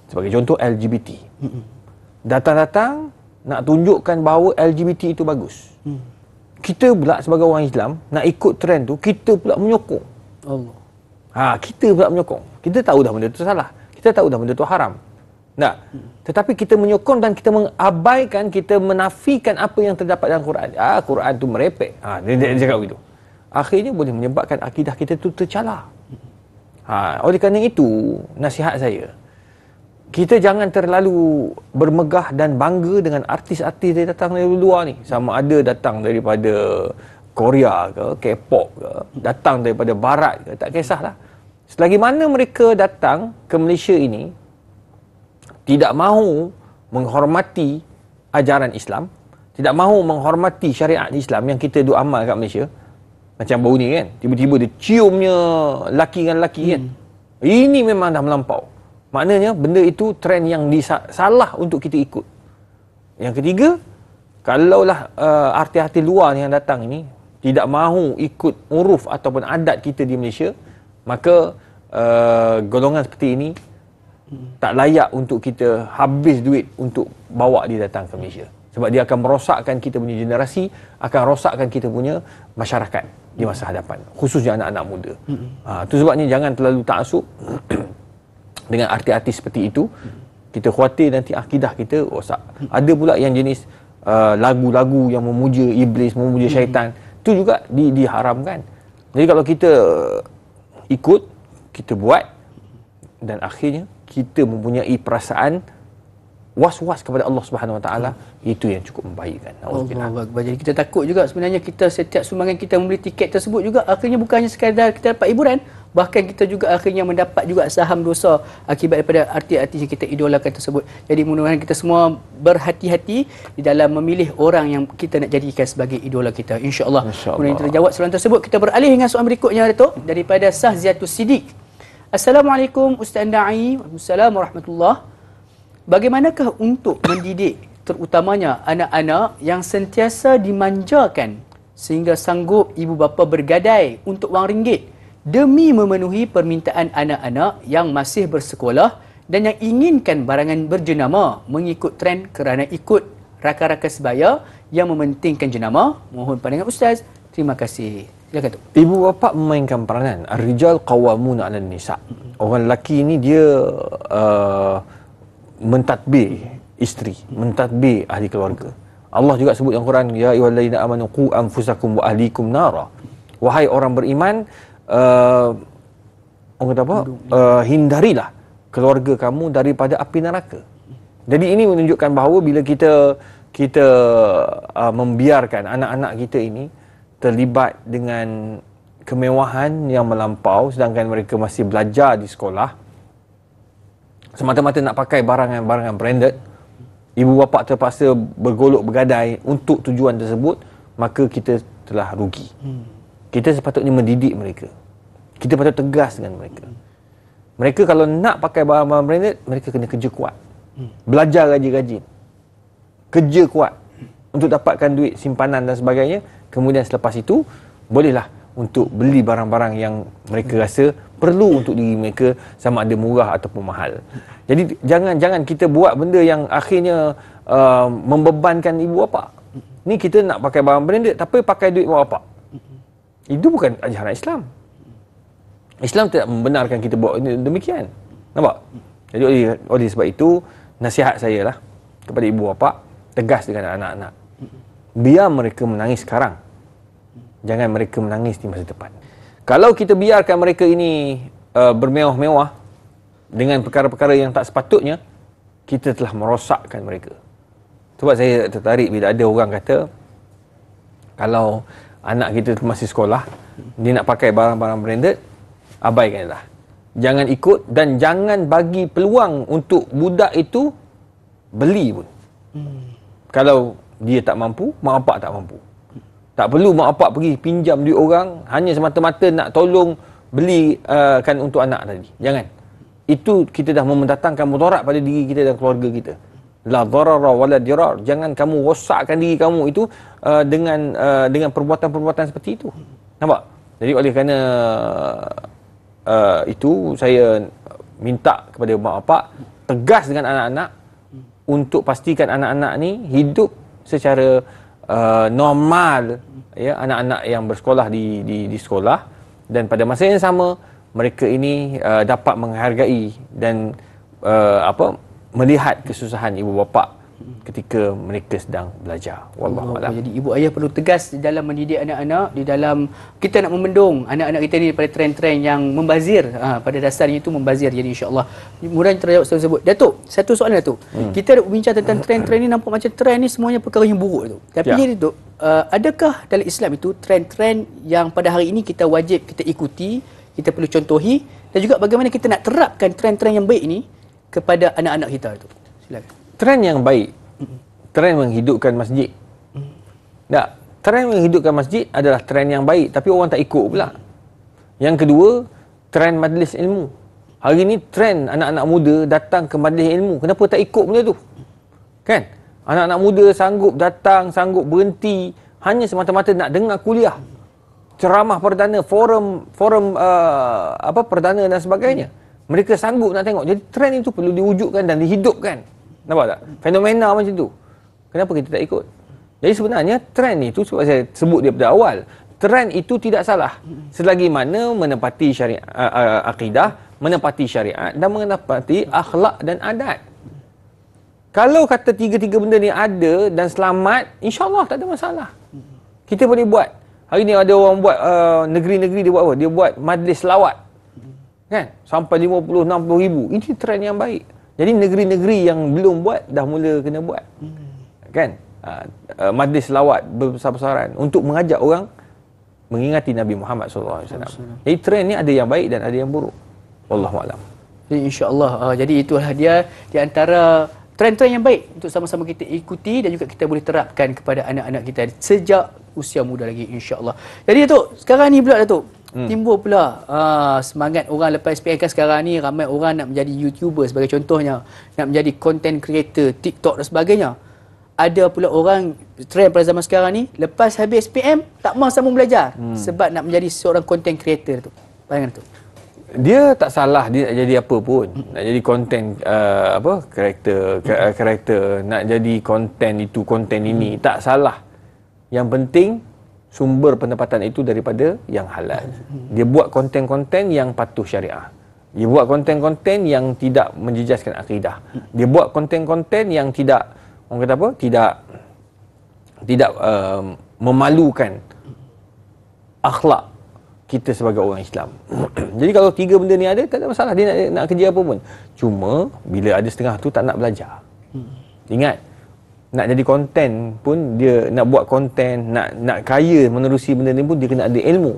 Speaker 2: Sebagai contoh, LGBT. Datang-datang nak tunjukkan bahawa LGBT itu bagus. Kita pula sebagai orang Islam nak ikut trend tu, kita pula menyokong.
Speaker 1: Allah.
Speaker 2: Kita pula menyokong. Kita tahu dah benda tu salah. Kita tahu dah benda tu haram. Tak. Tetapi kita menyokong dan kita mengabaikan, kita menafikan apa yang terdapat dalam Quran. Quran tu merepek. Dia cakap begitu. Akhirnya boleh menyebabkan akidah kita tu tercalar. Oleh kerana itu, nasihat saya, kita jangan terlalu bermegah dan bangga dengan artis-artis yang datang dari luar ni. Sama ada datang daripada Korea ke, K-pop ke, datang daripada Barat ke, tak kisahlah. Selagi mana mereka datang ke Malaysia ini, tidak mahu menghormati ajaran Islam, tidak mahu menghormati syariat Islam yang kita duk amal kat Malaysia. Macam baru ni kan, tiba-tiba dia ciumnya laki dengan laki kan. Ini memang dah melampau. Maknanya benda itu trend yang salah untuk kita ikut. Yang ketiga, kalaulah artis-artis luar yang datang ini tidak mahu ikut uruf ataupun adat kita di Malaysia, maka golongan seperti ini tak layak untuk kita habis duit untuk bawa dia datang ke Malaysia. Sebab dia akan merosakkan kita punya generasi, akan rosakkan kita punya masyarakat di masa hadapan, khususnya anak-anak muda. Itu sebabnya jangan terlalu taksub dengan artis-artis seperti itu. Kita khawatir nanti akidah kita rosak. Ada pula yang jenis lagu-lagu yang memuja iblis, memuja syaitan, itu juga diharamkan. Jadi kalau kita ikut, kita buat, dan akhirnya kita mempunyai perasaan was-was kepada Allah Subhanahu Wa Taala, itu yang cukup membahayakan.
Speaker 1: Allah. Jadi kita takut juga sebenarnya kita setiap sumbangan kita membeli tiket tersebut juga akhirnya bukan hanya sekadar kita dapat hiburan, bahkan kita juga akhirnya mendapat juga saham dosa akibat daripada artis-artis yang kita idolakan tersebut. Jadi mudah-mudahan kita semua berhati-hati di dalam memilih orang yang kita nak jadikan sebagai idola kita, insya-Allah. Kemudian terjawab soalan tersebut, kita beralih dengan soalan berikutnya, Datuk, daripada Sahziatus Siddiq. Assalamualaikum Ustaz Da'i. Waalaikumsalam warahmatullahi. Bagaimanakah untuk mendidik terutamanya anak-anak yang sentiasa dimanjakan sehingga sanggup ibu bapa bergadai untuk wang ringgit demi memenuhi permintaan anak-anak yang masih bersekolah dan yang inginkan barangan berjenama mengikut trend kerana ikut raka-raka sebaya yang mementingkan jenama? Mohon pandangan Ustaz. Terima kasih. Silakan tu.
Speaker 2: Ibu bapa memainkan peranan. Ar-rijal qawwamuna 'alan nisa. Orang lelaki ni dia mentadbir isteri, mentadbir ahli keluarga. Allah juga sebut dalam Quran, ya ayyuhallazina amanu qu anfusakum wa ahlikum nara. Wahai orang beriman, orang kata apa? Hindarilah keluarga kamu daripada api neraka. Jadi ini menunjukkan bahawa bila kita membiarkan anak-anak kita ini terlibat dengan kemewahan yang melampau sedangkan mereka masih belajar di sekolah, semata-mata nak pakai barangan branded, ibu bapa terpaksa bergolok bergadai untuk tujuan tersebut, maka kita telah rugi. Kita sepatutnya mendidik mereka. Kita patut tegas dengan mereka. Mereka kalau nak pakai barang-barang branded, mereka kena kerja kuat. Belajar rajin-rajin. Kerja kuat untuk dapatkan duit simpanan dan sebagainya. Kemudian selepas itu, bolehlah untuk beli barang-barang yang mereka rasa perlu untuk diri mereka, sama ada murah ataupun mahal. Jadi jangan kita buat benda yang akhirnya membebankan ibu bapa. Ni kita nak pakai barang branded tapi pakai duit mak bapak. Itu bukan ajaran Islam. Islam tidak membenarkan kita buat demikian. Nampak? Jadi oleh sebab itu, nasihat saya lah kepada ibu bapa, tegas dengan anak-anak. Biar mereka menangis sekarang. Jangan mereka menangis di masa depan. Kalau kita biarkan mereka ini bermewah-mewah dengan perkara-perkara yang tak sepatutnya, kita telah merosakkan mereka. Sebab saya tertarik bila ada orang kata, kalau anak kita masih sekolah, dia nak pakai barang-barang branded, abaikanlah. Jangan ikut dan jangan bagi peluang untuk budak itu beli pun. Kalau dia tak mampu, mak bapak tak mampu. Tak perlu mak bapak pergi pinjam duit orang hanya semata-mata nak tolong beli kan untuk anak tadi. Jangan. Itu kita dah mendatangkan mudarat pada diri kita dan keluarga kita. La darara wala dirar. Jangan kamu rosakkan diri kamu itu dengan perbuatan-perbuatan seperti itu. Nampak? Jadi oleh kerana itu saya minta kepada mak bapak tegas dengan anak-anak untuk pastikan anak-anak ni hidup secara normal, ya, anak-anak yang bersekolah di sekolah, dan pada masa yang sama mereka ini dapat menghargai dan melihat kesusahan ibu bapa ketika mereka sedang belajar. Wallahu a'lam.
Speaker 1: Jadi ibu ayah perlu tegas di dalam mendidik anak-anak, di dalam kita nak membendung anak-anak kita ni daripada trend-trend yang membazir. Pada dasarnya itu membazir. Jadi insya-Allah mudah terjawab soalan tersebut. Datuk, satu soalan Datuk. Kita ada berbincang tentang trend-trend ni, nampak macam trend ni semuanya perkara yang buruk tu. Tapi jadi Datuk, adakah dalam Islam itu trend-trend yang pada hari ini kita wajib kita ikuti, kita perlu contohi, dan juga bagaimana kita nak terapkan trend-trend yang baik ini kepada anak-anak kita tu? Silakan.
Speaker 2: Trend yang baik, trend menghidupkan masjid. Tak, trend menghidupkan masjid adalah trend yang baik, tapi orang tak ikut pula. Yang kedua, trend majlis ilmu. Hari ni trend anak-anak muda datang ke majlis ilmu. Kenapa tak ikut benda tu? Kan? Anak-anak muda sanggup datang, sanggup berhenti hanya semata-mata nak dengar kuliah, ceramah perdana, forum perdana dan sebagainya. Mereka sanggup nak tengok. Jadi trend itu perlu diwujudkan dan dihidupkan. Nampak tak? Fenomena macam tu. Kenapa kita tak ikut? Jadi sebenarnya trend itu, sebab saya sebut dia pada awal, trend itu tidak salah selagi mana menepati syariat, akidah, menepati syariat dan menepati akhlak dan adat. Kalau kata tiga-tiga benda ni ada dan selamat, insya-Allah tak ada masalah. Kita boleh buat. Hari ni ada orang buat negeri-negeri dia buat apa? Dia buat majlis selawat. Kan? Sampai 50-60 ribu. Ini trend yang baik. Jadi negeri-negeri yang belum buat dah mula kena buat. Kan? Majlis selawat besar-besaran untuk mengajak orang mengingati Nabi Muhammad SAW. Jadi trend ni ada yang baik dan ada yang buruk. Wallahu a'lam.
Speaker 1: Jadi insya-Allah jadi itulah dia di antara trend-trend yang baik untuk sama-sama kita ikuti dan juga kita boleh terapkan kepada anak-anak kita sejak usia muda lagi, insya-Allah. Jadi Datuk, sekarang ni pula Datuk, timbul pula semangat orang lepas SPM kan. Sekarang ni ramai orang nak menjadi YouTuber sebagai contohnya, nak menjadi content creator, TikTok dan sebagainya. Ada pula orang trend pada zaman sekarang ni, lepas habis SPM tak mahu sambung belajar sebab nak menjadi seorang content creator tu. Pandangan tu.
Speaker 2: Dia tak salah dia nak jadi apa pun. Nak jadi konten karakter, nak jadi konten itu, konten ini, tak salah. Yang penting sumber pendapatan itu daripada yang halal. Dia buat konten-konten yang patuh syariah. Dia buat konten-konten yang tidak menjejaskan akidah. Dia buat konten-konten yang tidak, orang kata apa, tidak memalukan akhlak kita sebagai orang Islam. Jadi kalau tiga benda ni ada, tak ada masalah dia nak kerja apa pun. Cuma bila ada setengah tu tak nak belajar. Ingat, nak jadi konten pun, dia nak buat konten, nak kaya menerusi benda ni pun dia kena ada ilmu.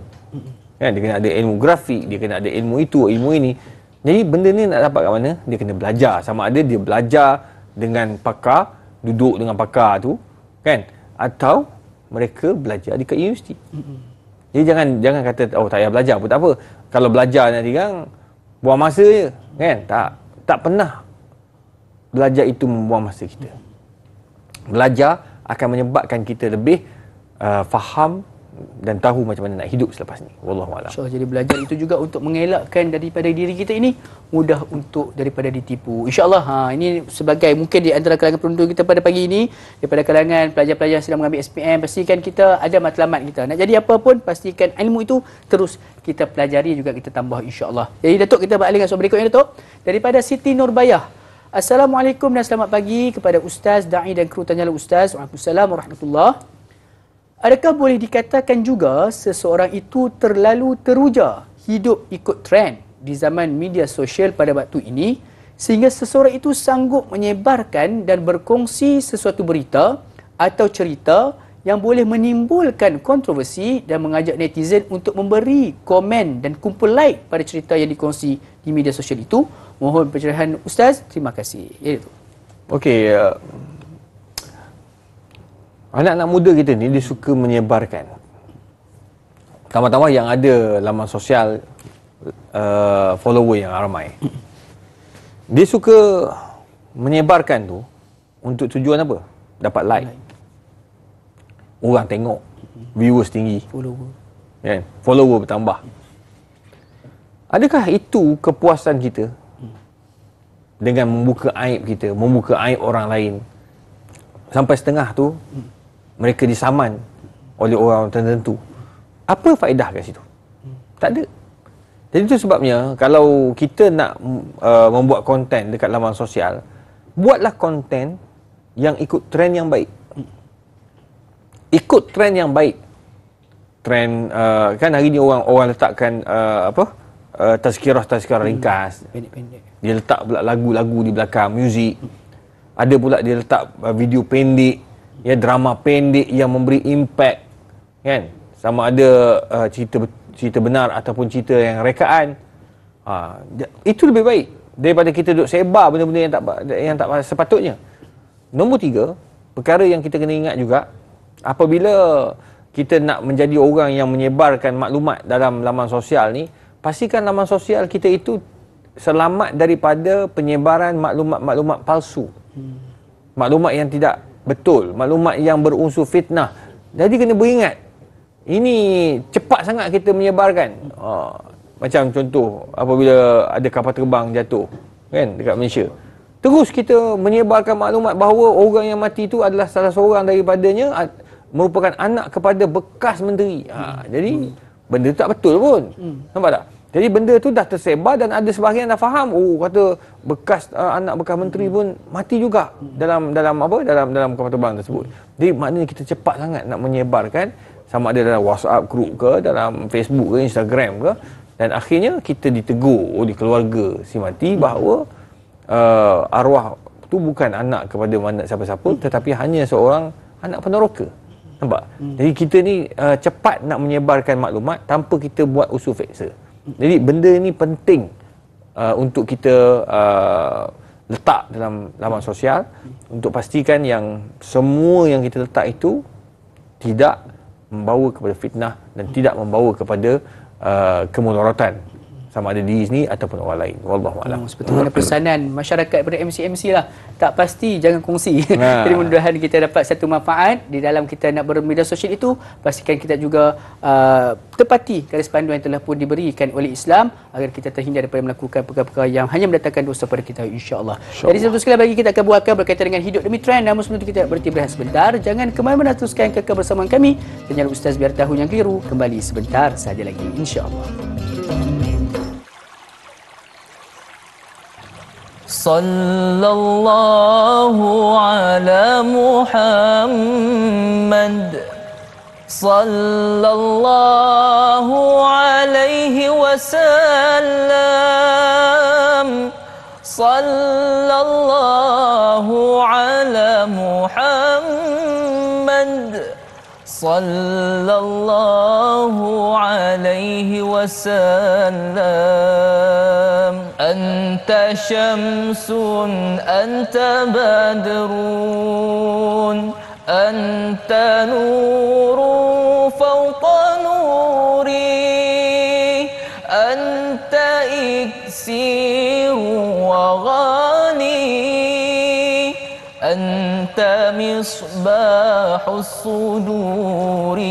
Speaker 2: Kan, dia kena ada ilmu grafik, dia kena ada ilmu itu, ilmu ini. Jadi benda ni nak dapat kat mana? Dia kena belajar. Sama ada dia belajar dengan pakar, duduk dengan pakar tu, kan? Atau mereka belajar dekat universiti. Jadi jangan kata oh tak payah belajar pun tak apa. Kalau belajar nanti kan buang masa je, kan? Tak pernah belajar itu membuang masa kita. Belajar akan menyebabkan kita lebih faham dan tahu macam mana nak hidup selepas ni. Wallahu a'lam.
Speaker 1: So, jadi belajar itu juga untuk mengelakkan daripada diri kita ini mudah untuk daripada ditipu. InsyaAllah ini sebagai mungkin di antara kalangan penonton kita pada pagi ini, daripada kalangan pelajar-pelajar yang sedang mengambil SPM, pastikan kita ada matlamat kita. Nak jadi apa pun, pastikan ilmu itu terus kita pelajari, juga kita tambah insyaAllah. Jadi Datuk, kita beralih dengan soalan berikutnya Datuk. Daripada Siti Nurbayah. Assalamualaikum dan selamat pagi kepada Ustaz, Da'i dan kru Tanyalah Ustaz. Waalaikumsalam warahmatullahi. Adakah boleh dikatakan juga seseorang itu terlalu teruja hidup ikut trend di zaman media sosial pada waktu ini sehingga seseorang itu sanggup menyebarkan dan berkongsi sesuatu berita atau cerita yang boleh menimbulkan kontroversi dan mengajak netizen untuk memberi komen dan kumpul like pada cerita yang dikongsi di media sosial itu? Mohon pencerahan Ustaz. Terima kasih. Ya, itu.
Speaker 2: Okey, anak-anak muda kita ni dia suka menyebarkan. Tambah-tambah yang ada laman sosial, follower yang ramai. Dia suka menyebarkan tu untuk tujuan apa? Dapat like. Orang tengok, viewers tinggi, follower bertambah. Adakah itu kepuasan kita dengan membuka aib kita, membuka aib orang lain? Sampai setengah tu mereka disaman oleh orang tertentu. Apa faedah kat situ? Tak ada. Jadi itu sebabnya kalau kita nak membuat konten dekat laman sosial, buatlah konten yang ikut trend yang baik. Ikut trend yang baik. Trend kan hari ni orang letakkan tazkirah ringkas.
Speaker 1: Pendek-pendek.
Speaker 2: Dia letak pula lagu-lagu di belakang, muzik. Ada pula dia letak video pendek, ya, drama pendek yang memberi impact, kan? Sama ada cerita benar ataupun cerita yang rekaan. Itu lebih baik daripada kita duduk sebar benda-benda yang tak sepatutnya. Nombor 3, perkara yang kita kena ingat juga, apabila kita nak menjadi orang yang menyebarkan maklumat dalam laman sosial ni, pastikan laman sosial kita itu selamat daripada penyebaran maklumat-maklumat palsu. Maklumat yang tidak betul, maklumat yang berunsur fitnah. Jadi kena beringat, ini cepat sangat kita menyebarkan. Macam contoh, apabila ada kapal terbang jatuh, kan, dekat Malaysia, terus kita menyebarkan maklumat bahawa orang yang mati itu adalah salah seorang daripadanya merupakan anak kepada bekas menteri. Jadi benda tu tak betul pun. Nampak tak? Jadi benda tu dah tersebar dan ada sebahagian dah faham, kata bekas anak bekas menteri pun mati juga dalam kapal terbang tersebut. Jadi maknanya kita cepat sangat nak menyebarkan, sama ada dalam WhatsApp group ke, dalam Facebook ke, Instagram ke, dan akhirnya kita ditegur oleh keluarga si mati bahawa arwah tu bukan anak kepada mana siapa-siapa, tetapi hanya seorang anak peneroka. Nampak? Jadi kita ni cepat nak menyebarkan maklumat tanpa kita buat usul fakta. Jadi benda ni penting untuk kita letak dalam laman sosial untuk pastikan yang semua yang kita letak itu tidak membawa kepada fitnah dan tidak membawa kepada kemudaratan. sama ada diri sendiri ataupun orang lain. Wallahu a'lam.
Speaker 1: Seperti mana pesanan masyarakat daripada MC lah, tak pasti jangan kongsi. Jadi mudah-mudahan kita dapat satu manfaat di dalam kita nak bermedia sosial itu. Pastikan kita juga tepati garis panduan yang telah pun diberikan oleh Islam agar kita terhindar daripada melakukan perkara-perkara yang hanya mendatangkan dosa pada kita, insya-Allah. Jadi satu sekali lagi kita akan buatkan berkaitan dengan hidup demi trend. Namun sebelum itu kita berhenti berehat sebentar. Jangan ke mana-mana, teruskan kekal bersama kami. Channel Ustaz Biar Tahu yang keliru kembali sebentar saja lagi, insya-Allah.
Speaker 3: Sallallahu ala Muhammad sallallahu alaihi wasallam. Sallallahu ala Muhammad sallallahu alaihi wasallam. Anta syamsun anta badrun anta nurun fawqa nuri anta iksiru wa ghani anta misbahus suduri.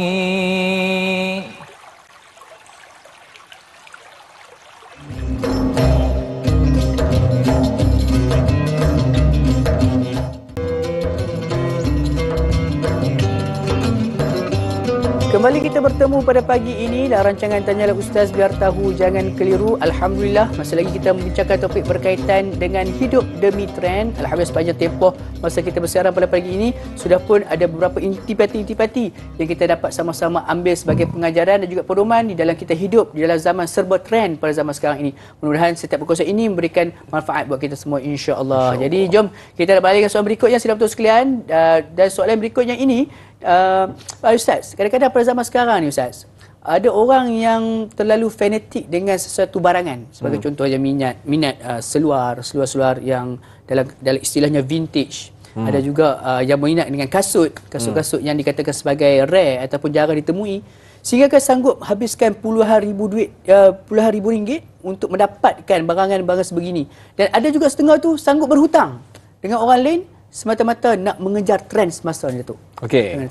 Speaker 1: Kembali kita bertemu pada pagi ini dalam rancangan Tanyalah Ustaz Biar Tahu Jangan Keliru. Alhamdulillah, masih lagi kita membincangkan topik berkaitan dengan hidup demi trend. Alhamdulillah, sepanjang tempoh masa kita bersiaran pada pagi ini sudah pun ada beberapa intipati-intipati yang kita dapat sama-sama ambil sebagai pengajaran dan juga pedoman di dalam kita hidup di dalam zaman serba trend pada zaman sekarang ini. Mudah-mudahan setiap perkongsian ini memberikan manfaat buat kita semua, insya-Allah. Jadi jom kita balik ke soalan berikutnya, sidang betul sekalian. Dan soalan berikutnya ini, Ustaz, kadang-kadang pada zaman sekarang ni Ustaz, ada orang yang terlalu fanatik dengan sesuatu barangan. Sebagai contohnya minat seluar yang dalam istilahnya vintage. Ada juga yang minat dengan kasut-kasut yang dikatakan sebagai rare ataupun jarang ditemui, sehingga kan sanggup habiskan puluhan ribu ringgit untuk mendapatkan barangan-barangan sebegini. Dan ada juga setengah tu sanggup berhutang dengan orang lain semata-mata nak mengejar trend semasa ni tu.
Speaker 2: Okey.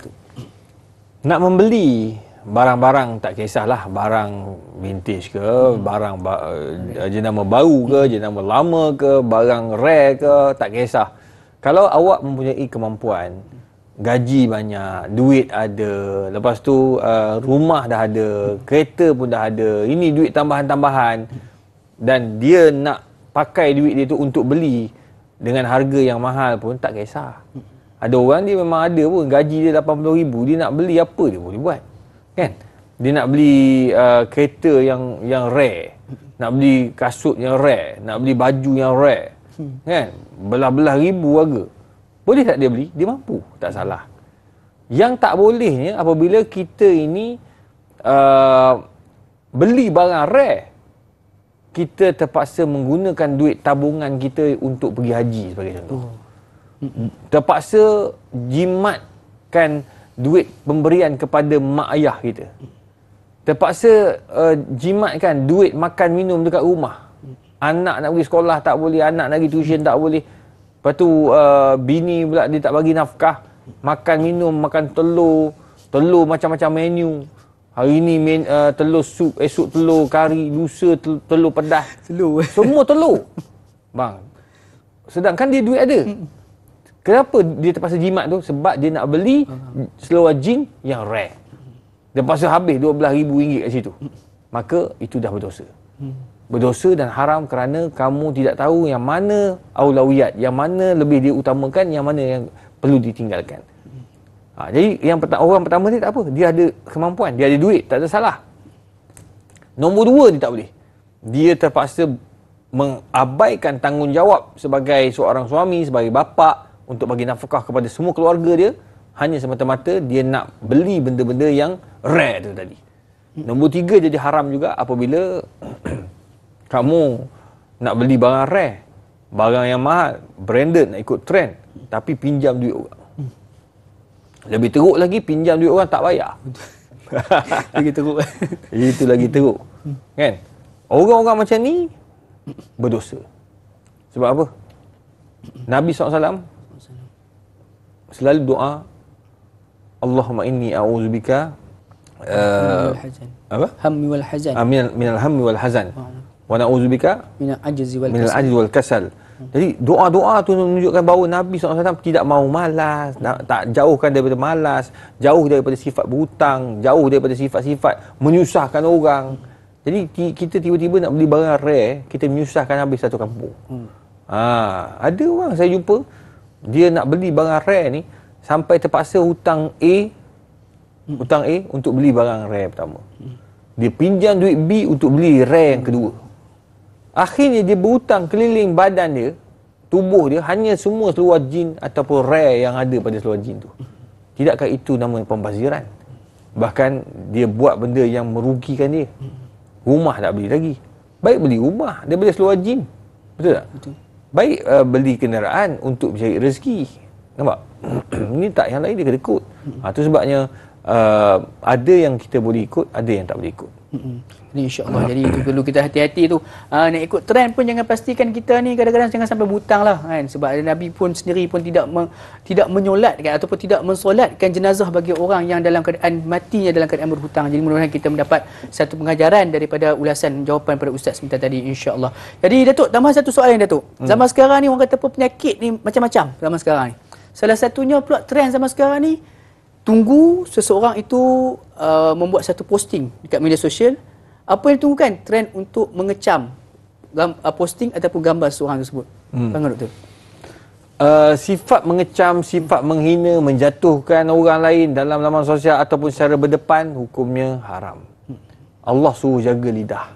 Speaker 2: Nak membeli barang-barang, tak kisahlah barang vintage ke, barang jenama baru ke, jenama lama ke, barang rare ke, tak kisah. Kalau awak mempunyai kemampuan, gaji banyak, duit ada, lepas tu rumah dah ada, kereta pun dah ada, ini duit tambahan-tambahan, dan dia nak pakai duit dia tu untuk beli dengan harga yang mahal pun tak kisah. Ada orang dia memang ada pun gaji dia 80,000, dia nak beli apa dia boleh buat. Kan? Dia nak beli kereta yang rare, nak beli kasut yang rare, nak beli baju yang rare. Kan? Belah-belah ribu harga. Boleh tak dia beli? Dia mampu, tak salah. Yang tak bolehnya apabila kita ini beli barang rare, kita terpaksa menggunakan duit tabungan kita untuk pergi haji sebagai contoh. Terpaksa jimatkan duit pemberian kepada mak ayah kita. Terpaksa jimatkan duit makan minum dekat rumah. Anak nak pergi sekolah tak boleh, anak nak pergi tuition tak boleh. Lepas tu bini pula dia tak bagi nafkah. Makan minum, makan telur macam-macam menu. Hari ni telur sup, esok telur kari, lusa telur pedas. Semua telur. Bang. Sedangkan dia duit ada. Kenapa dia terpaksa jimat tu? Sebab dia nak beli seluar jin yang rare. Dia terpaksa habis RM12,000 kat situ. Maka itu dah berdosa. Berdosa dan haram kerana kamu tidak tahu yang mana aulawiyat, yang mana lebih diutamakan, yang mana yang perlu ditinggalkan. Jadi orang pertama ni tak apa, dia ada kemampuan, dia ada duit, tak ada salah. Nombor dua dia tak boleh. Dia terpaksa mengabaikan tanggungjawab sebagai seorang suami, sebagai bapa untuk bagi nafkah kepada semua keluarga dia, hanya semata-mata dia nak beli benda-benda yang rare tu tadi. Nombor tiga jadi haram juga apabila kamu nak beli barang rare, barang yang mahal, branded, nak ikut trend, tapi pinjam duit orang. Lebih teruk lagi, pinjam duit orang tak bayar.
Speaker 1: Lagi teruk.
Speaker 2: Itu lagi teruk. Kan? Orang-orang macam ni berdosa. Sebab apa? Nabi SAW selalu doa, Allahumma inni a'udzubika apa?
Speaker 1: Hammi wal hazan.
Speaker 2: Minal hammi wal hazan. Wa na'udzubika
Speaker 1: Minal ajzi wal
Speaker 2: minal
Speaker 1: kasal.
Speaker 2: ajzi wal kasal. Jadi doa-doa tu menunjukkan bahawa Nabi SAW tidak mahu malas, tak jauhkan daripada malas, jauh daripada sifat berhutang, jauh daripada sifat-sifat menyusahkan orang. Jadi kita tiba-tiba nak beli barang rare, kita menyusahkan habis satu kampung. Ada orang saya jumpa, dia nak beli barang rare ni sampai terpaksa hutang A untuk beli barang rare pertama. Dia pinjam duit B untuk beli rare yang kedua. Akhirnya dia berhutang keliling badan dia, tubuh dia, hanya semua seluar jin ataupun rare yang ada pada seluar jin tu. Tidakkah itu nama pembaziran? Bahkan dia buat benda yang merugikan dia. Rumah tak beli lagi. Baik beli rumah daripada seluar jin. Betul tak? Betul. Baik beli kenderaan untuk mencari rezeki. Nampak? Ini tak, yang lain dia kena ikut. Itu sebabnya ada yang kita boleh ikut, ada yang tak boleh ikut.
Speaker 1: Ini insya-Allah. Jadi itu perlu kita hati-hati tu. Nak ikut trend pun jangan pastikan kita ni kadang-kadang jangan sampai berhutang lah kan. Sebab Nabi pun sendiri pun tidak menyolatkan ataupun tidak mensolatkan jenazah bagi orang yang dalam keadaan matinya dalam keadaan berhutang. Jadi mudah-mudahan kita mendapat satu pengajaran daripada ulasan jawapan pada Ustaz sebentar tadi insya-Allah. Jadi Datuk, tambah satu soalan Datuk. Zaman sekarang ni orang kata penyakit ni macam-macam zaman sekarang ni. Salah satunya pula trend zaman sekarang ni, tunggu seseorang itu membuat satu posting dekat media sosial. Apa yang ditunggukan? Trend untuk mengecam posting ataupun gambar seseorang tersebut. Bagaimana Doktor?
Speaker 2: Sifat mengecam, sifat menghina, menjatuhkan orang lain dalam laman sosial ataupun secara berdepan, hukumnya haram. Allah suruh jaga lidah.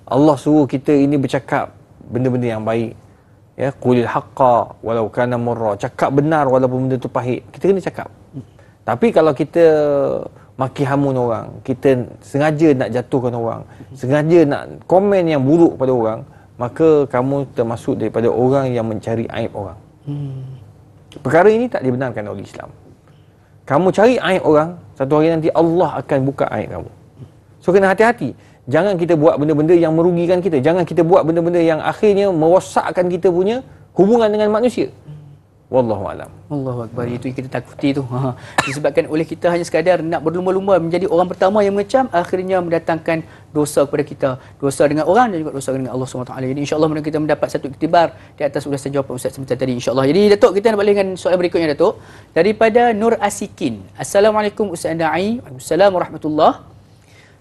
Speaker 2: Allah suruh kita ini bercakap benda-benda yang baik. Ya, qulil haqqa walau kana murra. Cakap benar walaupun benda tu pahit. Kita kena cakap. Tapi kalau kita maki hamun orang, kita sengaja nak jatuhkan orang, sengaja nak komen yang buruk pada orang, maka kamu termasuk daripada orang yang mencari aib orang. Perkara ini tak dibenarkan oleh Islam. Kamu cari aib orang, satu hari nanti Allah akan buka aib kamu. So kena hati-hati. Jangan kita buat benda-benda yang merugikan kita. Jangan kita buat benda-benda yang akhirnya merosakkan kita punya hubungan dengan manusia. Wallahualam.
Speaker 1: Allahu Akbar. Itu yang kita takuti tu. Disebabkan oleh kita hanya sekadar nak berlumba-lumba menjadi orang pertama yang mengecam, akhirnya mendatangkan dosa kepada kita. Dosa dengan orang dan juga dosa dengan Allah SWT. Jadi insya-Allah kita mendapat satu iktibar di atas ulasan jawapan Ustaz sebentar tadi insya-Allah. Jadi Datuk, kita nak balik dengan soalan berikutnya Datuk. Daripada Nur Asikin. Assalamualaikum Ustaz Da'i. Waalaikumsalam warahmatullahi.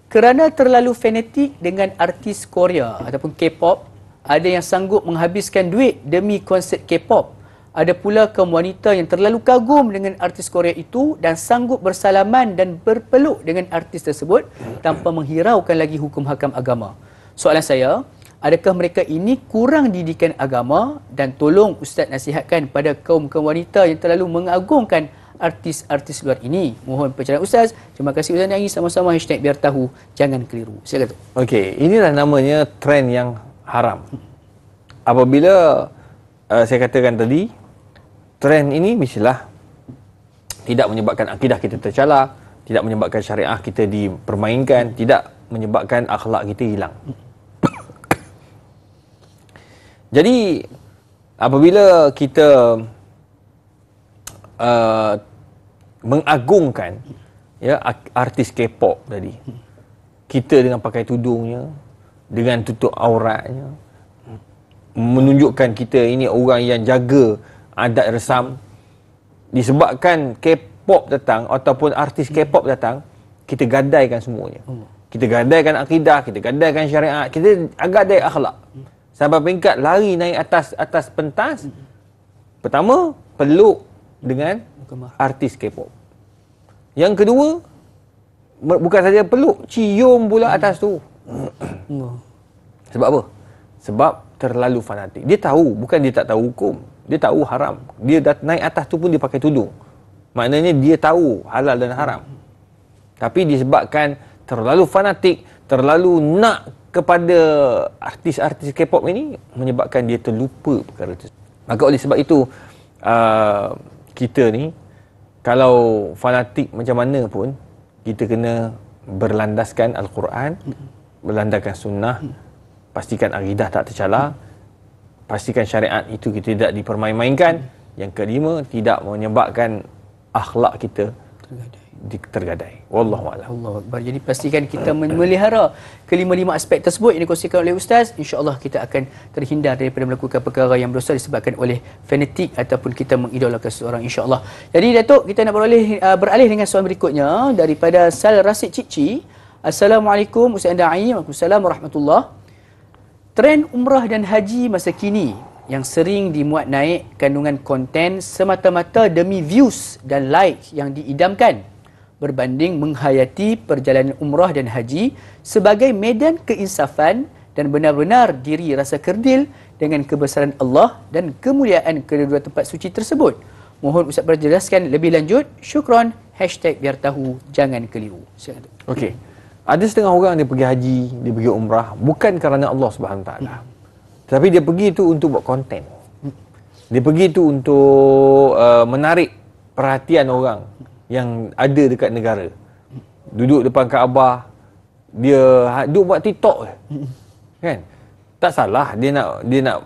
Speaker 1: Kerana terlalu fanatik dengan artis Korea ataupun K-pop, ada yang sanggup menghabiskan duit demi konsert K-pop. Ada pula kaum wanita yang terlalu kagum dengan artis Korea itu dan sanggup bersalaman dan berpeluk dengan artis tersebut tanpa menghiraukan lagi hukum hakam agama. Soalan saya, adakah mereka ini kurang didikan agama, dan tolong Ustaz nasihatkan pada kaum wanita yang terlalu mengagungkan artis-artis luar ini. Mohon pencerahan Ustaz. Terima kasih Ustaz Nai. Sama-sama #biar tahu, jangan keliru. Silakan.
Speaker 2: Okey, inilah namanya trend yang haram. Apabila saya katakan tadi, trend ini mestilah tidak menyebabkan akidah kita tercalar, tidak menyebabkan syariah kita dipermainkan, tidak menyebabkan akhlak kita hilang. Jadi apabila kita mengagungkan ya artis K-pop tadi, kita dengan pakai tudungnya, dengan tutup auratnya, menunjukkan kita ini orang yang jaga adat resam, disebabkan K-pop datang ataupun artis K-pop datang, kita gadaikan semuanya. Kita gadaikan akidah, kita gadaikan syariat, kita gadai akhlak. Sampai peringkat lari naik atas pentas. Pertama, peluk dengan artis K-pop. Yang kedua, bukan saja peluk, cium pula atas tu. Sebab apa? Sebab terlalu fanatik. Dia tahu, bukan dia tak tahu hukum. Dia tahu haram. Dia naik atas tu pun dia pakai tudung. Maknanya dia tahu halal dan haram. Tapi disebabkan terlalu fanatik, terlalu nak kepada artis-artis K-pop ini, menyebabkan dia terlupa perkara itu. Maka oleh sebab itu, kita ni kalau fanatik macam mana pun, kita kena berlandaskan Al-Quran, berlandaskan sunnah, pastikan akidah tak tercalar, pastikan syariat itu kita tidak dipermain-mainkan. Yang kelima, tidak menyebabkan akhlak kita tergadai. Wallahu a'lam.
Speaker 1: Allah Akbar. Jadi pastikan kita memelihara kelima-lima aspek tersebut yang dikongsikan oleh Ustaz. InsyaAllah kita akan terhindar daripada melakukan perkara yang berdosa disebabkan oleh fanatik ataupun kita mengidolakan seseorang, insyaAllah. Jadi Datuk, kita nak beralih dengan soalan berikutnya daripada Sal Rasid Cikci. Assalamualaikum Ustaz Da'i. Waalaikumsalam warahmatullahi. Trend umrah dan haji masa kini yang sering dimuat naik kandungan konten semata-mata demi views dan like yang diidamkan, berbanding menghayati perjalanan umrah dan haji sebagai medan keinsafan dan benar-benar diri rasa kerdil dengan kebesaran Allah dan kemuliaan kedua-dua tempat suci tersebut. Mohon Ustaz berjelaskan lebih lanjut. Syukran. #biar tahu jangan keliru.
Speaker 2: Okey. Ada setengah orang dia pergi haji, dia pergi umrah bukan kerana Allah Subhanahu Taala. Tapi dia pergi itu untuk buat konten. Dia pergi itu untuk menarik perhatian orang yang ada dekat negara. Duduk depan Kaabah, dia duduk buat TikTok je. Kan? Tak salah dia nak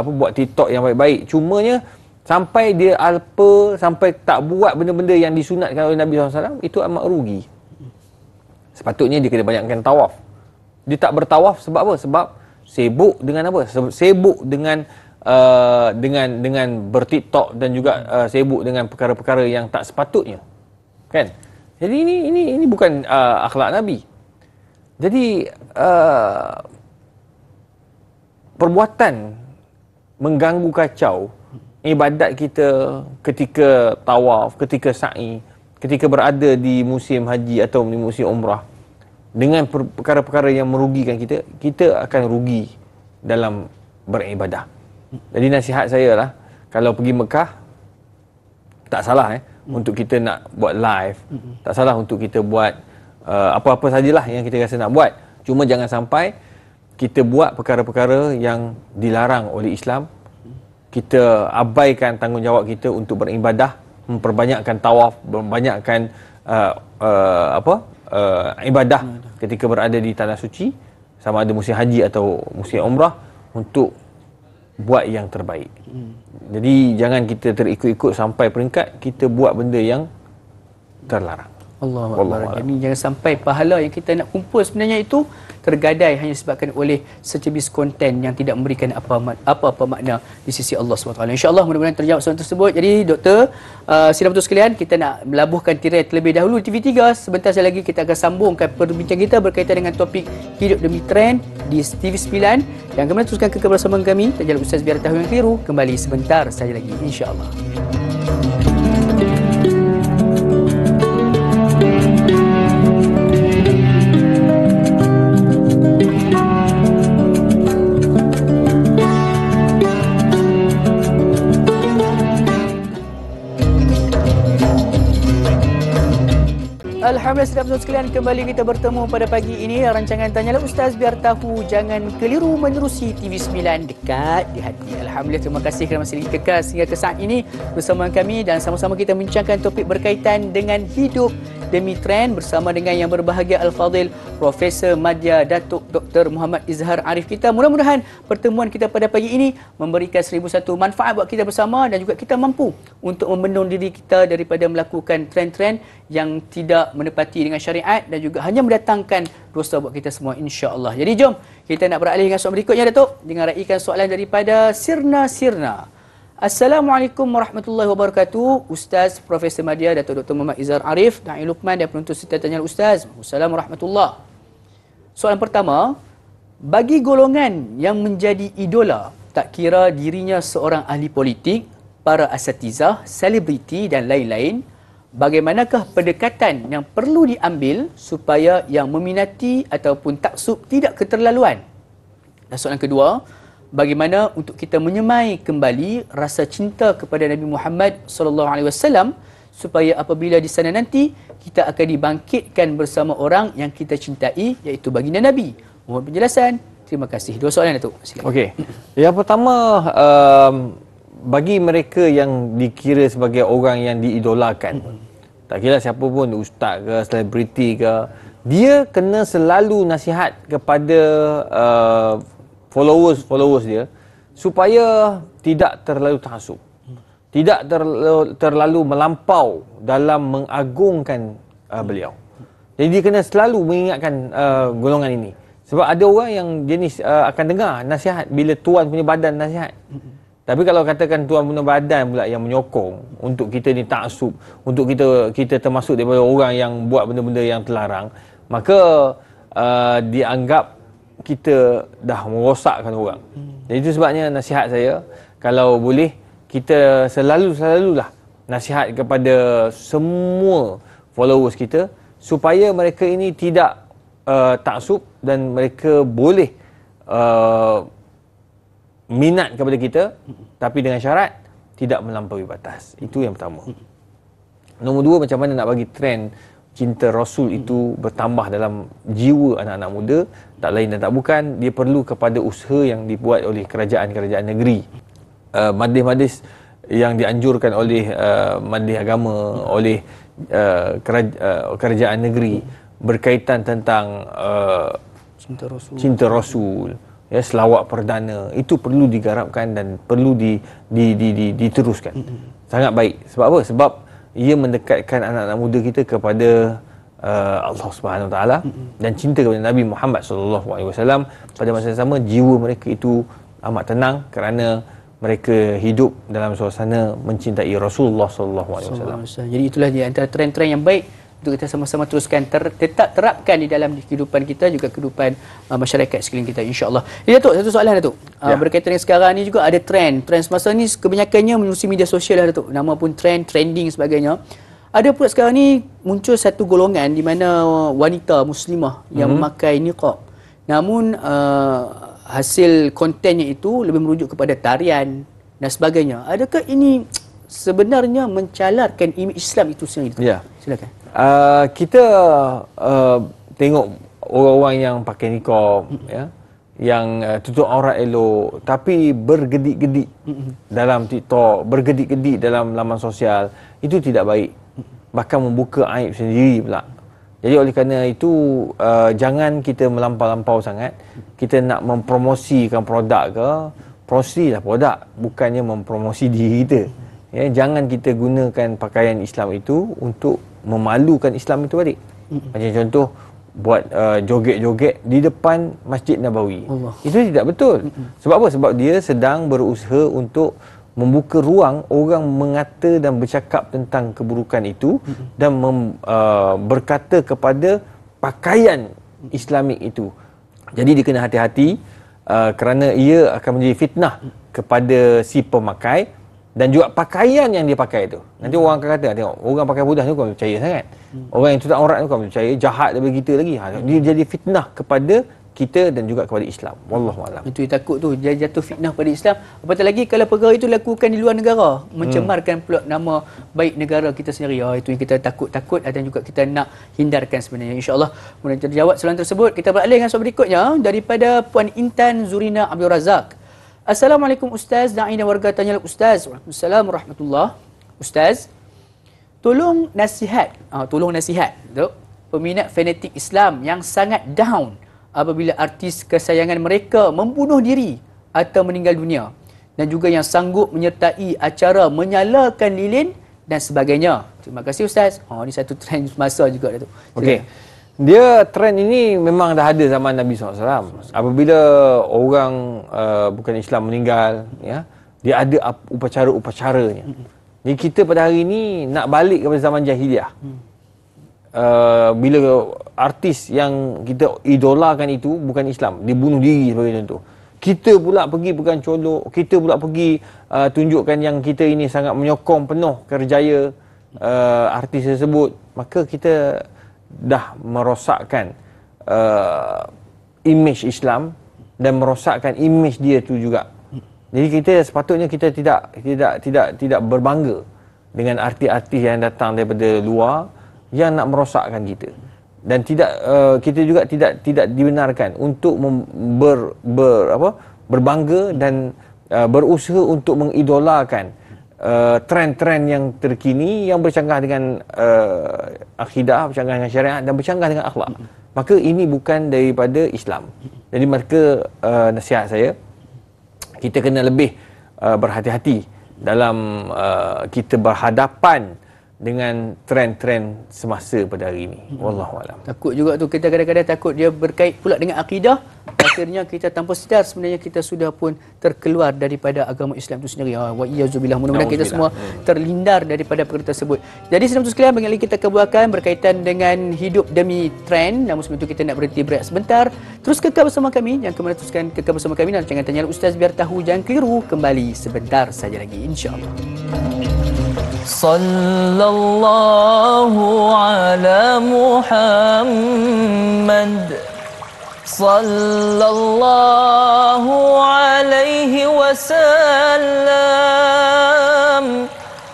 Speaker 2: buat TikTok yang baik-baik. Cumanya sampai dia alpa, sampai tak buat benda-benda yang disunatkan oleh Nabi SAW, itu amat rugi. Sepatutnya dia kena banyakkan tawaf. Dia tak bertawaf sebab apa? Sebab sibuk dengan apa? Sibuk dengan bertiktok dan juga sibuk dengan perkara-perkara yang tak sepatutnya, kan? Jadi ini bukan akhlak Nabi. Jadi perbuatan mengganggu kacau ibadat kita ketika tawaf, ketika sa'i, ketika berada di musim haji atau di musim umrah dengan perkara-perkara yang merugikan kita, kita akan rugi dalam beribadah. Jadi nasihat saya lah, kalau pergi Mekah, tak salah untuk kita nak buat live, tak salah untuk kita buat apa-apa sajalah yang kita rasa nak buat. Cuma jangan sampai kita buat perkara-perkara yang dilarang oleh Islam. Kita abaikan tanggungjawab kita untuk beribadah, memperbanyakkan tawaf, memperbanyakkan ibadah ketika berada di tanah suci, sama ada musim haji atau musim umrah, untuk buat yang terbaik. Jadi jangan kita terikut-ikut sampai peringkat kita buat benda yang terlarang.
Speaker 1: Allah. Jadi jangan sampai pahala yang kita nak kumpul sebenarnya itu tergadai hanya disebabkan oleh secebis konten yang tidak memberikan apa-apa makna di sisi Allah SWT. InsyaAllah mudah-mudahan terjawab soalan tersebut. Jadi Doktor, sidang betul sekalian, kita nak melabuhkan tirai terlebih dahulu TV3. Sebentar lagi kita akan sambungkan perbincangan kita berkaitan dengan topik hidup demi trend di TV9. Dan kemudian teruskan kebersamaan kami, Tajalul Ustaz Biar Tahu yang Keliru, kembali sebentar saja lagi, insyaAllah. Alhamdulillah, sedap betul sekalian, kembali kita bertemu pada pagi ini. Rancangan Tanyalah Ustaz Biar Tahu Jangan Keliru menerusi TV9 dekat di hati. Alhamdulillah, terima kasih kerana masih kekal sehingga ke saat ini bersama kami dan sama-sama kita membincangkan topik berkaitan dengan hidup demi trend bersama dengan yang berbahagia Al-Fadhil Profesor Madya Datuk Dr. Muhammad Izhar Arif kita. Mudah-mudahan pertemuan kita pada pagi ini memberikan 1001 manfaat buat kita bersama dan juga kita mampu untuk membendung diri kita daripada melakukan trend-trend yang tidak menepati dengan syariat dan juga hanya mendatangkan dosa buat kita semua, insya-Allah. Jadi jom kita nak beralih dengan soalan berikutnya, Datuk, dengan raikan soalan daripada Sirna. Assalamualaikum warahmatullahi wabarakatuh. Ustaz Profesor Madya Datuk Dr. Muhammad Izhar Arif, Da'i Luqman dan penonton serta tanya Ustaz. Assalamualaikum warahmatullahi. Soalan pertama, bagi golongan yang menjadi idola, tak kira dirinya seorang ahli politik, para asatizah, selebriti dan lain-lain, bagaimanakah pendekatan yang perlu diambil supaya yang meminati ataupun taksub tidak keterlaluan? Dan soalan kedua, bagaimana untuk kita menyemai kembali rasa cinta kepada Nabi Muhammad SAW supaya apabila di sana nanti kita akan dibangkitkan bersama orang yang kita cintai, iaitu baginda Nabi. Mohon penjelasan. Terima kasih. Dua soalan, Datuk.
Speaker 2: Okey. Yang pertama, bagi mereka yang dikira sebagai orang yang diidolakan, tak kira siapa pun, ustaz ke, selebriti ke, dia kena selalu nasihat kepada followers dia supaya tidak terlalu taksub, tidak terlalu melampau dalam mengagungkan beliau. Jadi dia kena selalu mengingatkan golongan ini. Sebab ada orang yang jenis akan dengar nasihat bila tuan punya badan nasihat. Tapi kalau katakan tuan punya badan pula yang menyokong untuk kita ni taksub, untuk kita termasuk daripada orang yang buat benda-benda yang terlarang, maka dianggap kita dah merosakkan orang. Jadi itu sebabnya nasihat saya, kalau boleh kita selalulah nasihat kepada semua followers kita supaya mereka ini tidak taksub dan mereka boleh minat kepada kita, tapi dengan syarat tidak melampaui batas. Itu yang pertama. Nombor dua, macam mana nak bagi trend cinta Rasul itu bertambah dalam jiwa anak-anak muda. Tak lain dan tak bukan, dia perlu kepada usaha yang dibuat oleh kerajaan-kerajaan negeri, majlis-majlis yang dianjurkan oleh majlis agama, oleh kerajaan negeri berkaitan tentang cinta Rasul, ya, selawat perdana, itu perlu digarapkan dan perlu diteruskan. Sangat baik. Sebab apa? Sebab ia mendekatkan anak-anak muda kita kepada Allah Subhanahu Wa Taala dan cinta kepada Nabi Muhammad sallallahu alaihi wasallam. Pada masa yang sama, jiwa mereka itu amat tenang kerana mereka hidup dalam suasana mencintai Rasulullah sallallahu alaihi wasallam.
Speaker 1: Jadi itulah di antara trend-trend yang baik untuk kita sama-sama teruskan, tetap terapkan di dalam kehidupan kita, juga kehidupan masyarakat sekeliling kita, insya-Allah. Jadi Datuk, satu soalan Datuk. Berkaitan dengan sekarang ni juga ada trend semasa ni kebanyakannya menerusi media sosial lah Datuk. Nama pun trending sebagainya. Ada pula sekarang ni muncul satu golongan di mana wanita muslimah yang memakai niqab. Namun hasil kontennya itu lebih merujuk kepada tarian dan sebagainya. Adakah ini sebenarnya mencalarkan imej Islam itu sendiri?
Speaker 2: Ya.
Speaker 1: Silakan.
Speaker 2: Kita tengok orang-orang yang pakai niqab, ya, yang tutup aurat elok tapi bergedik-gedik dalam TikTok, bergedik-gedik dalam laman sosial, itu tidak baik, bahkan membuka aib sendiri pula. Jadi oleh kerana itu jangan kita melampau-lampau sangat. Kita nak mempromosikan produk ke, promosilah produk, bukannya mempromosi diri kita. Ya, jangan kita gunakan pakaian Islam itu untuk memalukan Islam itu balik. Macam contoh buat joget-joget di depan Masjid Nabawi. Itu tidak betul. Sebab apa? Sebab dia sedang berusaha untuk membuka ruang orang mengata dan bercakap tentang keburukan itu dan berkata kepada pakaian Islamik itu. Jadi dia kena hati-hati kerana ia akan menjadi fitnah kepada si pemakai dan juga pakaian yang dia pakai itu. Nanti orang akan kata, tengok orang pakai budak ni kau percaya sangat. Orang yang tutup aurat ni kau percaya, jahat daripada kita lagi. Dia jadi fitnah kepada kita dan juga kepada Islam. Wallahu a'lam. Itu
Speaker 1: yang takut tu, dia jatuh fitnah pada Islam. Apatah lagi kalau perkara itu dilakukan di luar negara, mencemarkan pula nama baik negara kita sendiri. Itu yang kita takut dan juga kita nak hindarkan sebenarnya. InsyaAllah mudah terjawab soalan tersebut. Kita beralih dengan soalan berikutnya daripada Puan Intan Zurina Abdul Razak. Assalamualaikum Ustaz, da'i dan warga tanya Ustaz. Waalaikumsalam warahmatullahi. Ustaz, tolong nasihat Dok, peminat fanatik Islam yang sangat down apabila artis kesayangan mereka membunuh diri atau meninggal dunia, dan juga yang sanggup menyertai acara menyalakan lilin dan sebagainya. Terima kasih Ustaz. Ini satu trend masa juga Datuk.
Speaker 2: Okey. Dia trend ini memang dah ada zaman Nabi SAW. Apabila orang bukan Islam meninggal, ya, dia ada upacara-upacaranya. Jadi kita pada hari ini nak balik kepada zaman jahiliah. Bila artis yang kita idolakan itu bukan Islam, dia bunuh diri sebagai contoh. Kita pula pergi pegang colok, kita pula pergi tunjukkan yang kita ini sangat menyokong penuh kerjaya artis tersebut, maka kita dah merosakkan imej Islam dan merosakkan imej dia tu juga. Jadi kita sepatutnya kita tidak berbangga dengan artis-artis yang datang daripada luar yang nak merosakkan kita. Dan kita juga tidak dibenarkan untuk berbangga dan berusaha untuk mengidolakan trend-trend yang terkini yang bercanggah dengan akidah, bercanggah dengan syariat dan bercanggah dengan akhlak. Maka ini bukan daripada Islam. Jadi maka nasihat saya, kita kena lebih berhati-hati dalam kita berhadapan dengan trend-trend semasa pada hari ini. Wallahualam.
Speaker 1: Takut juga tu, kita kadang-kadang takut dia berkait pula dengan akidah. Akhirnya kita tanpa sedar sebenarnya kita sudah pun terkeluar daripada agama Islam itu sendiri. Wa iyyazubillah. Mudah-mudahan kita semua terlindar daripada perkara tersebut. Jadi saudara sekalian, banyak lagi kita kebuakan berkaitan dengan hidup demi trend. Namun sebelum itu kita nak berhenti berehat sebentar. Terus kekal bersama kami. Jangan kemana, teruskan kekal bersama kami. Dan jangan tanya Ustaz biar tahu, jangan keliru. Kembali sebentar saja lagi, insya-Allah.
Speaker 3: Sallallahu ala Muhammad, sallallahu alaihi wasallam,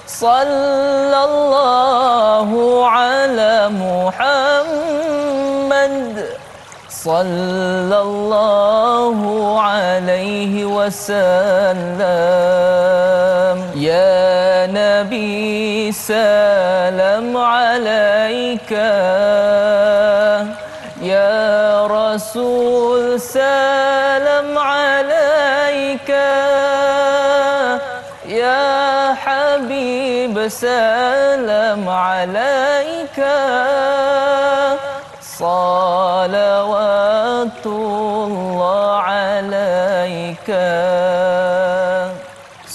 Speaker 3: sallallahu ala Muhammad, sallallahu alaihi wasallam. Ya Nabi salam alaika, Ya Rasul salam alaika, Ya Habib salam alaika, salawatullah alaika.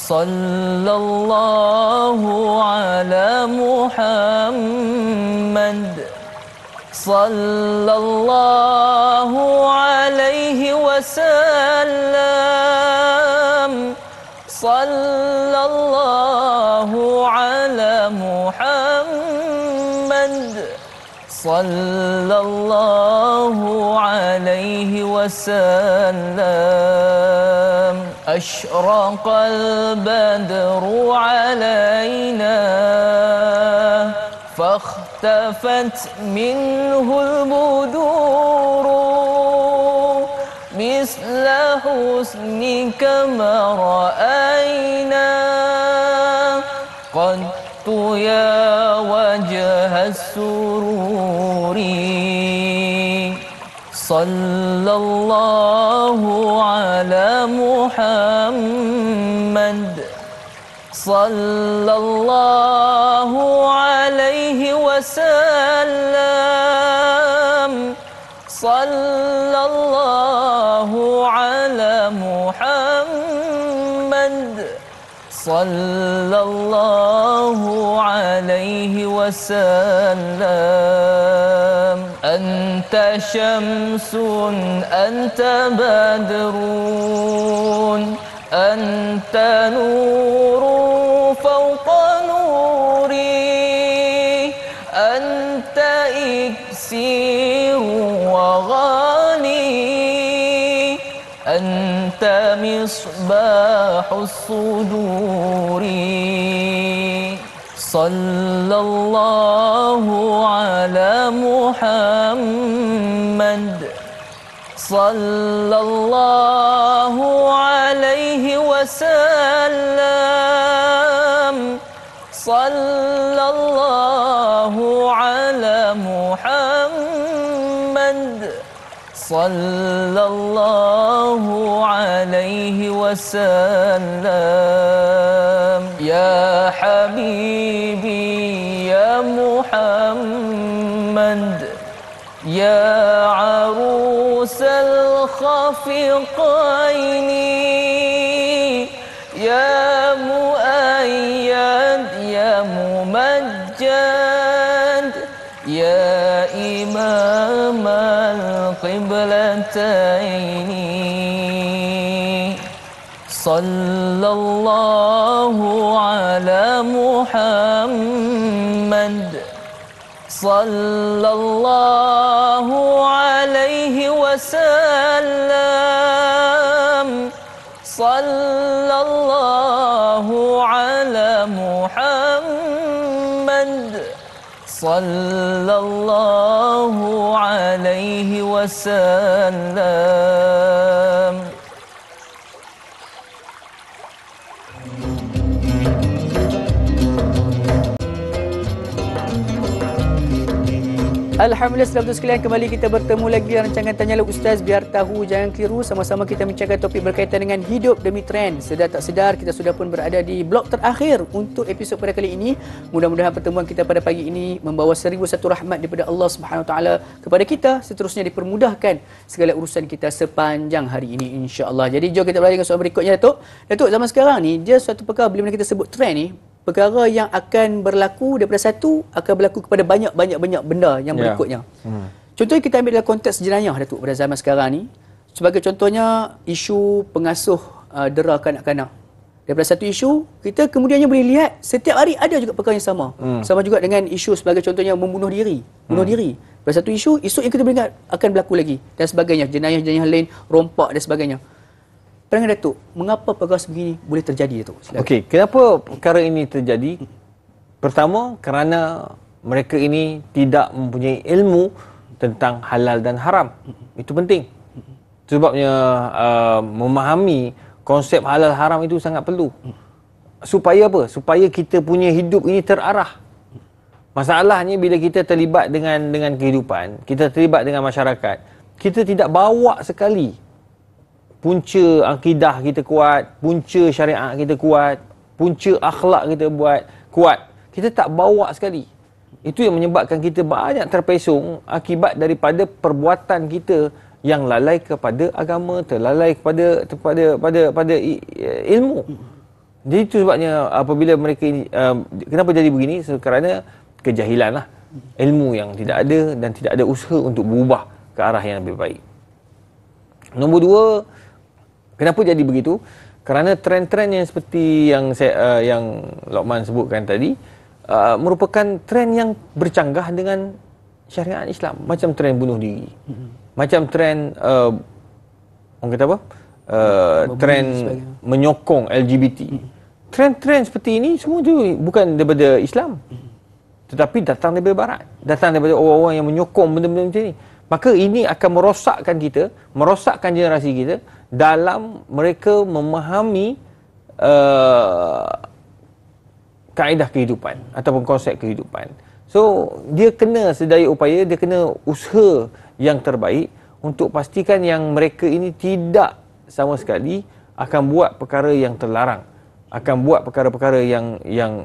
Speaker 3: Sallallahu ala Muhammad, sallallahu alaihi wasallam, sallallahu ala Muhammad, sallallahu alaihi wasallam. Ashraqal badru alaina, fahtafat minhul buduru, misla husnika ma ra'ayna, qadtu ya wajhas sururi. Sallallahu ala Muhammad, sallallahu alaihi wasallam, sallallahu ala Muhammad, sallallahu alaihi wasallam. Anta syamsun, anta badrun, anta nurun fawqa nuri, anta iksiru wa ghani, anta misbahus suduri. Sallallahu ala Muhammad, sallallahu alaihi wasallam, sallallahu ala Muhammad, sallallahu alaihi wasallam. Ya Habibi ya Muhammad, ya arusal khafiqaini, ya muayyad ya mumajjad, ya imam al-qiblataini. Sallallahu ala Muhammad, sallallahu alaihi wasallam, sallallahu ala Muhammad, sallallahu alaihi wasallam.
Speaker 1: Alhamdulillah, selamat sekalian, kembali kita bertemu lagi dalam rancangan Tanyalah Ustaz, biar tahu jangan keliru. Sama-sama kita bincangkan topik berkaitan dengan hidup demi trend. Sedar tak sedar kita sudah pun berada di blok terakhir untuk episod pada kali ini. Mudah-mudahan pertemuan kita pada pagi ini membawa 1001 rahmat daripada Allah Subhanahu Wa Taala kepada kita, seterusnya dipermudahkan segala urusan kita sepanjang hari ini, insya-Allah. Jadi jom kita beralih ke soal berikutnya, Datuk. Datuk, zaman sekarang ni dia suatu perkara bila mana kita sebut trend ni, perkara yang akan berlaku daripada satu akan berlaku kepada banyak benda yang berikutnya. Contohnya kita ambil dalam konteks jenayah, Datuk, pada zaman sekarang ni. Sebagai contohnya isu pengasuh dera kanak-kanak. Daripada satu isu, kita kemudiannya boleh lihat setiap hari ada juga perkara yang sama. Sama juga dengan isu sebagai contohnya membunuh diri. Bunuh diri. Daripada satu isu, esok yang kita boleh ingat akan berlaku lagi dan sebagainya. Jenayah-jenayah lain, rompak dan sebagainya. Pandangan Datuk, mengapa perkara sebegini boleh terjadi, Datuk?
Speaker 2: Okey, kenapa perkara ini terjadi? Pertama, kerana mereka ini tidak mempunyai ilmu tentang halal dan haram. Itu penting. Sebabnya memahami konsep halal haram itu sangat perlu. Supaya apa? Supaya kita punya hidup ini terarah. Masalahnya bila kita terlibat dengan kehidupan, kita terlibat dengan masyarakat, kita tidak bawa sekali punca akidah kita kuat, punca syariat kita kuat, punca akhlak kita kuat. Kita tak bawa sekali. Itu yang menyebabkan kita banyak terpesong akibat daripada perbuatan kita yang lalai kepada agama, terlalai kepada ilmu. Jadi itu sebabnya apabila mereka ini, kenapa jadi begini? Kerana kejahilan lah. Ilmu yang tidak ada dan tidak ada usaha untuk berubah ke arah yang lebih baik. Nombor dua, kenapa jadi begitu? Kerana trend-trend yang seperti yang Lokman sebutkan tadi merupakan trend yang bercanggah dengan syariat Islam. Macam trend bunuh diri. Macam trend orang kata apa? Trend menyokong LGBT. Trend-trend seperti ini semua tu bukan daripada Islam. Tetapi datang daripada barat. Datang daripada orang-orang yang menyokong benda-benda macam ni. Maka ini akan merosakkan kita, merosakkan generasi kita dalam mereka memahami kaedah kehidupan ataupun konsep kehidupan. So, dia kena sedaya upaya, dia kena usaha yang terbaik untuk pastikan yang mereka ini tidak sama sekali akan buat perkara yang terlarang, akan buat perkara-perkara yang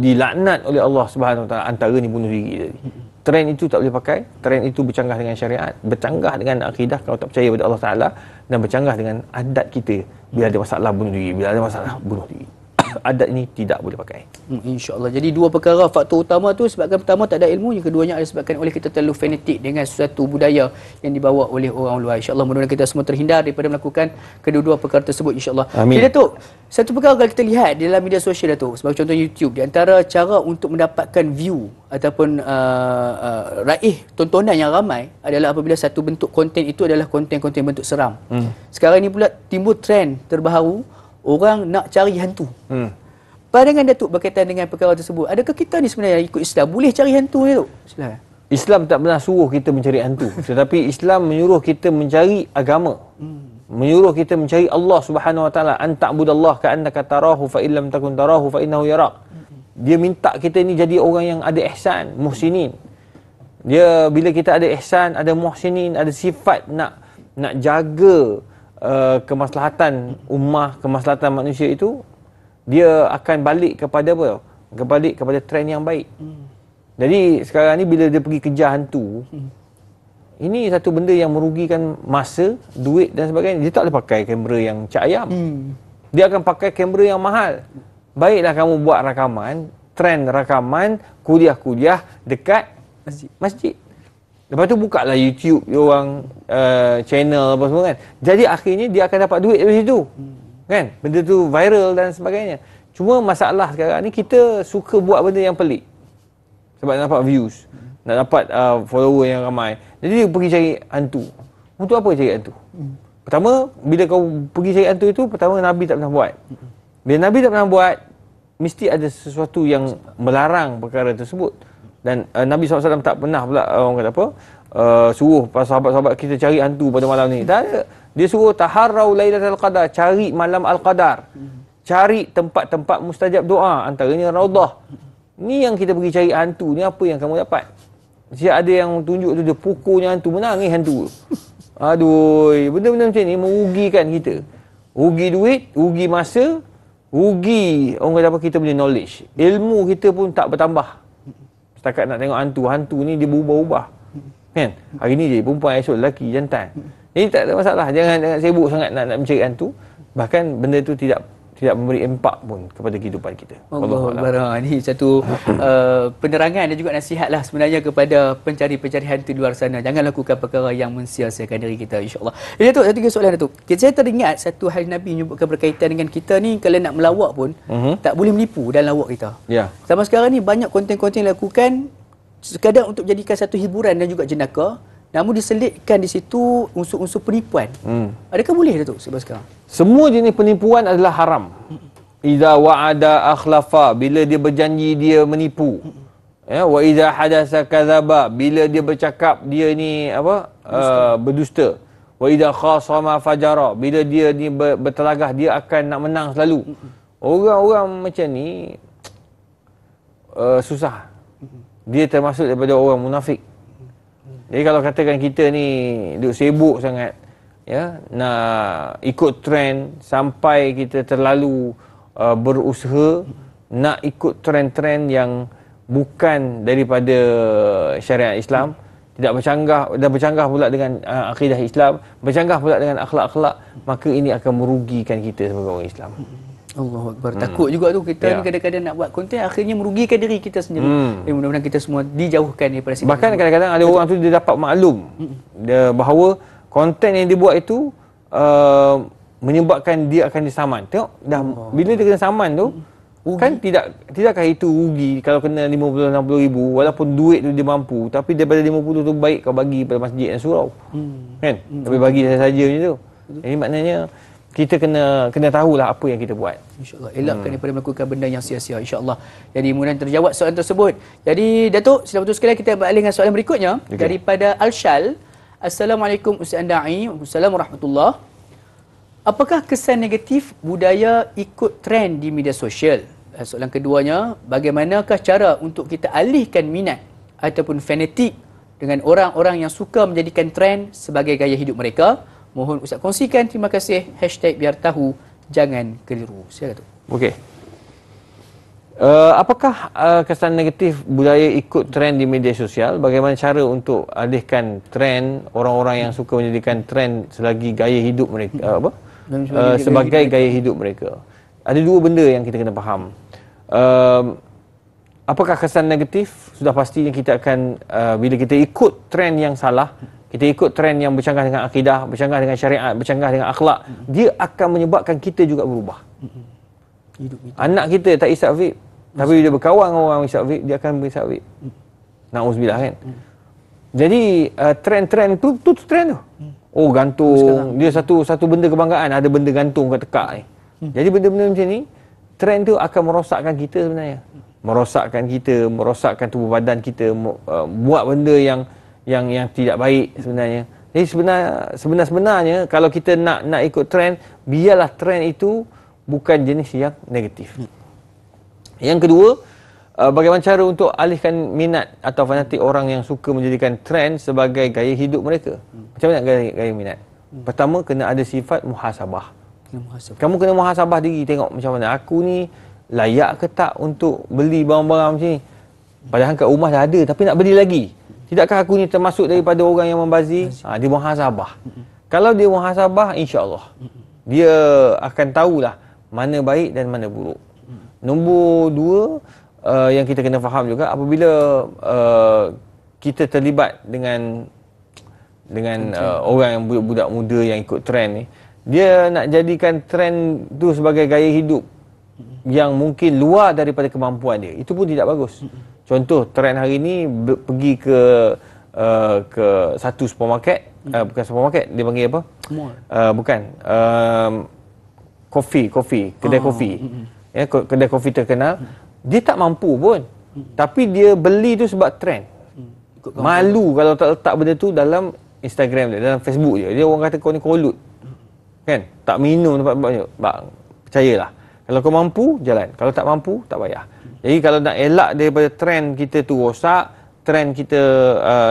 Speaker 2: dilaknat oleh Allah Subhanahu Wa Taala, antara ni bunuh diri tadi. Trend itu tak boleh pakai. Trend itu bercanggah dengan syariat, bercanggah dengan akidah kalau tak percaya pada Allah Taala, dan bercanggah dengan adat kita. Bila ada masalah bunuh diri, bila ada masalah bunuh diri. Adat ini tidak boleh pakai.
Speaker 1: InsyaAllah. Jadi dua perkara, faktor utama tu sebabkan pertama tak ada ilmu, yang keduanya adalah sebabkan oleh kita terlalu fanatik dengan sesuatu budaya yang dibawa oleh orang luar. InsyaAllah mudah-mudahan kita semua terhindar daripada melakukan kedua-dua perkara tersebut, insyaAllah.
Speaker 2: Amin.
Speaker 1: Jadi Datuk, satu perkara kalau kita lihat di dalam media sosial, Datuk, sebagai contoh YouTube, di antara cara untuk mendapatkan view ataupun raih tontonan yang ramai adalah apabila satu bentuk konten itu adalah konten-konten bentuk seram. Sekarang ni pula timbul trend terbaru, orang nak cari hantu. Pandangan Datuk berkaitan dengan perkara tersebut, adakah kita ni sebenarnya ikut Islam boleh cari hantu ni, Datuk? Silakan.
Speaker 2: Islam tak pernah suruh kita mencari hantu, tetapi Islam menyuruh kita mencari agama. Menyuruh kita mencari Allah Subhanahu Wa Taala, an ta'budallah ka'annaka tarahu fa illam takun tarahu fa innahu yarak. Dia minta kita ni jadi orang yang ada ihsan, muhsinin. Dia bila kita ada ihsan, ada muhsinin, ada sifat nak jaga kemaslahatan ummah, kemaslahatan manusia itu, dia akan balik kepada apa? Balik kepada trend yang baik. Jadi sekarang ni bila dia pergi kejar hantu, ini satu benda yang merugikan masa, duit dan sebagainya. Dia tak boleh pakai kamera yang cak ayam. Dia akan pakai kamera yang mahal. Baiklah kamu buat rakaman, trend rakaman, kuliah-kuliah dekat masjid. Lepas tu buka lah YouTube, orang channel apa semua kan. Jadi akhirnya dia akan dapat duit dari situ. Kan? Benda tu viral dan sebagainya. Cuma masalah sekarang ni kita suka buat benda yang pelik. Sebab nak dapat views, nak dapat follower yang ramai. Jadi dia pergi cari hantu. Untuk apa cari hantu? Pertama, bila kau pergi cari hantu itu, pertama Nabi tak pernah buat. Bila Nabi tak pernah buat, mesti ada sesuatu yang melarang perkara tersebut. Dan Nabi SAW tak pernah pula orang kata apa, suruh sahabat-sahabat kita cari hantu pada malam ni. Tak ada. Dia suruh taharrau lailatul qadar, cari malam al-qadar. Cari tempat-tempat mustajab doa, antaranya Raudhah. Ni yang kita pergi cari hantu ni, apa yang kamu dapat? siap ada yang tunjuk tu dia pukulnya hantu, menangis hantu. Aduh, benda-benda macam ni merugikan kita. Rugi duit, rugi masa, rugi orang kata apa, kita punya knowledge. Ilmu kita pun tak bertambah. Setakat nak tengok hantu ni dia berubah-ubah. Kan? Hari ni je perempuan, esok lelaki, jantan. Jadi tak ada masalah. Jangan sibuk sangat nak mencari hantu. Bahkan benda tu tidak memberi impak pun kepada kehidupan kita.
Speaker 1: Allah. Ini satu penerangan dan juga nasihat lah sebenarnya kepada pencari-pencari hantu di luar sana. Jangan lakukan perkara yang mensia-siakan diri kita, insyaAllah. Jadi Datuk, satu soalan Datuk. Saya teringat satu hal Nabi menyebutkan berkaitan dengan kita ni, kalau nak melawak pun tak boleh menipu dalam lawak kita.
Speaker 2: Ya.
Speaker 1: Sama sekarang ni banyak konten-konten yang dilakukan sekadar untuk jadikan satu hiburan dan juga jenaka, namun diselitkan di situ unsur-unsur penipuan. Adakah boleh Datuk sebab sekarang?
Speaker 2: Semua jenis penipuan adalah haram. Idza wa'ada akhlafa, bila dia berjanji dia menipu. Ya, wa idza hadasa kadzaba, bila dia bercakap dia ni berdusta. Wa idza khasama fajara, bila dia ni bertelagah dia akan nak menang selalu. Orang-orang macam ni susah. Dia termasuk daripada orang munafik. Jadi kalau katakan kita ni duk sibuk sangat, ya, nak ikut trend sampai kita terlalu berusaha nak ikut trend-trend yang bukan daripada syariat Islam, tidak bercanggah pula dengan akidah Islam, bercanggah pula dengan akhlak-akhlak, maka ini akan merugikan kita sebagai orang Islam.
Speaker 1: Allahu Akbar. Takut juga tu kita ni kadang-kadang nak buat konten akhirnya merugikan diri kita sendiri. Mudah-mudahan kita semua dijauhkan daripada situ.
Speaker 2: Bahkan kadang-kadang ada orang tu dia dapat maklum dia bahawa konten yang dia buat itu menyebabkan dia akan disaman. Tengok dah bila dia kena saman tu kan tidakkah itu rugi kalau kena 50-60 ribu, walaupun duit tu dia mampu, tapi daripada 50 tu baik kau bagi pada masjid dan surau. Kan? Tapi bagi saja macam tu. Jadi maknanya kita kena tahulah apa yang kita buat.
Speaker 1: InsyaAllah. Elakkan daripada melakukan benda yang sia-sia. InsyaAllah. Jadi mudah-mudahan terjawab soalan tersebut. Jadi Datuk, sila betul sekali kita beralih dengan soalan berikutnya. Daripada Al-Shal. Assalamualaikum Ustaz Andai. Waalaikumsalam warahmatullahi. Apakah kesan negatif budaya ikut trend di media sosial? Soalan keduanya, bagaimanakah cara untuk kita alihkan minat ataupun fanatik dengan orang-orang yang suka menjadikan trend sebagai gaya hidup mereka? Mohon Ustaz kongsikan. Terima kasih. #biar tahu, jangan keliru. Silakan.
Speaker 2: Okey. Apakah kesan negatif budaya ikut trend di media sosial? Bagaimana cara untuk alihkan trend orang-orang yang suka menjadikan trend selagi gaya hidup mereka sebagai gaya hidup mereka? Ada dua benda yang kita kena faham. Apakah kesan negatif? Sudah pastinya kita akan bila kita ikut trend yang salah, kita ikut trend yang bercanggah dengan akidah, bercanggah dengan syariat, bercanggah dengan akhlak, dia akan menyebabkan kita juga berubah. Anak kita tak isap vape, tapi bila berkawan dengan orang isap vape, dia akan isap vape. Na'udzubillah, kan? Jadi trend-trend tu trend tu. Oh, gantung. Dia satu benda kebanggaan, ada benda gantung kat tekak ni. Jadi benda-benda macam ni, trend tu akan merosakkan kita sebenarnya. Merosakkan kita, merosakkan tubuh badan kita, buat benda yang tidak baik sebenarnya. Jadi sebenarnya kalau kita nak ikut trend, biarlah trend itu bukan jenis yang negatif. Yang kedua, bagaimana cara untuk alihkan minat atau fanatik orang yang suka menjadikan trend sebagai gaya hidup mereka? Macam mana gaya minat? Pertama, kena ada sifat muhasabah. Kamu kena muhasabah diri, tengok macam mana aku ni layak ke tak untuk beli barang-barang macam ni. Padahal kat rumah dah ada tapi nak beli lagi. Tidakkah aku ni termasuk daripada orang yang membazir? Dia muhasabah. Kalau dia muhasabah, insya-Allah dia akan tahulah mana baik dan mana buruk. Nombor dua, yang kita kena faham juga, apabila kita terlibat dengan orang yang budak muda yang ikut trend ni, dia nak jadikan trend tu sebagai gaya hidup yang mungkin luar daripada kemampuan dia. Itu pun tidak bagus. Contoh, trend hari ni pergi ke satu supermarket, bukan supermarket, dia panggil apa? Bukan. Kedai kopi. Ya, kedai kopi terkenal. Dia tak mampu pun. Tapi dia beli tu sebab trend. Malu kalau tak letak benda tu dalam Instagram dia, dalam Facebook dia. Dia orang kata kau ni kolut. Kan? Tak minum tempat-tempat. Percayalah. Kalau kau mampu, jalan. Kalau tak mampu, tak payah. Jadi kalau nak elak daripada trend kita tu rosak, trend kita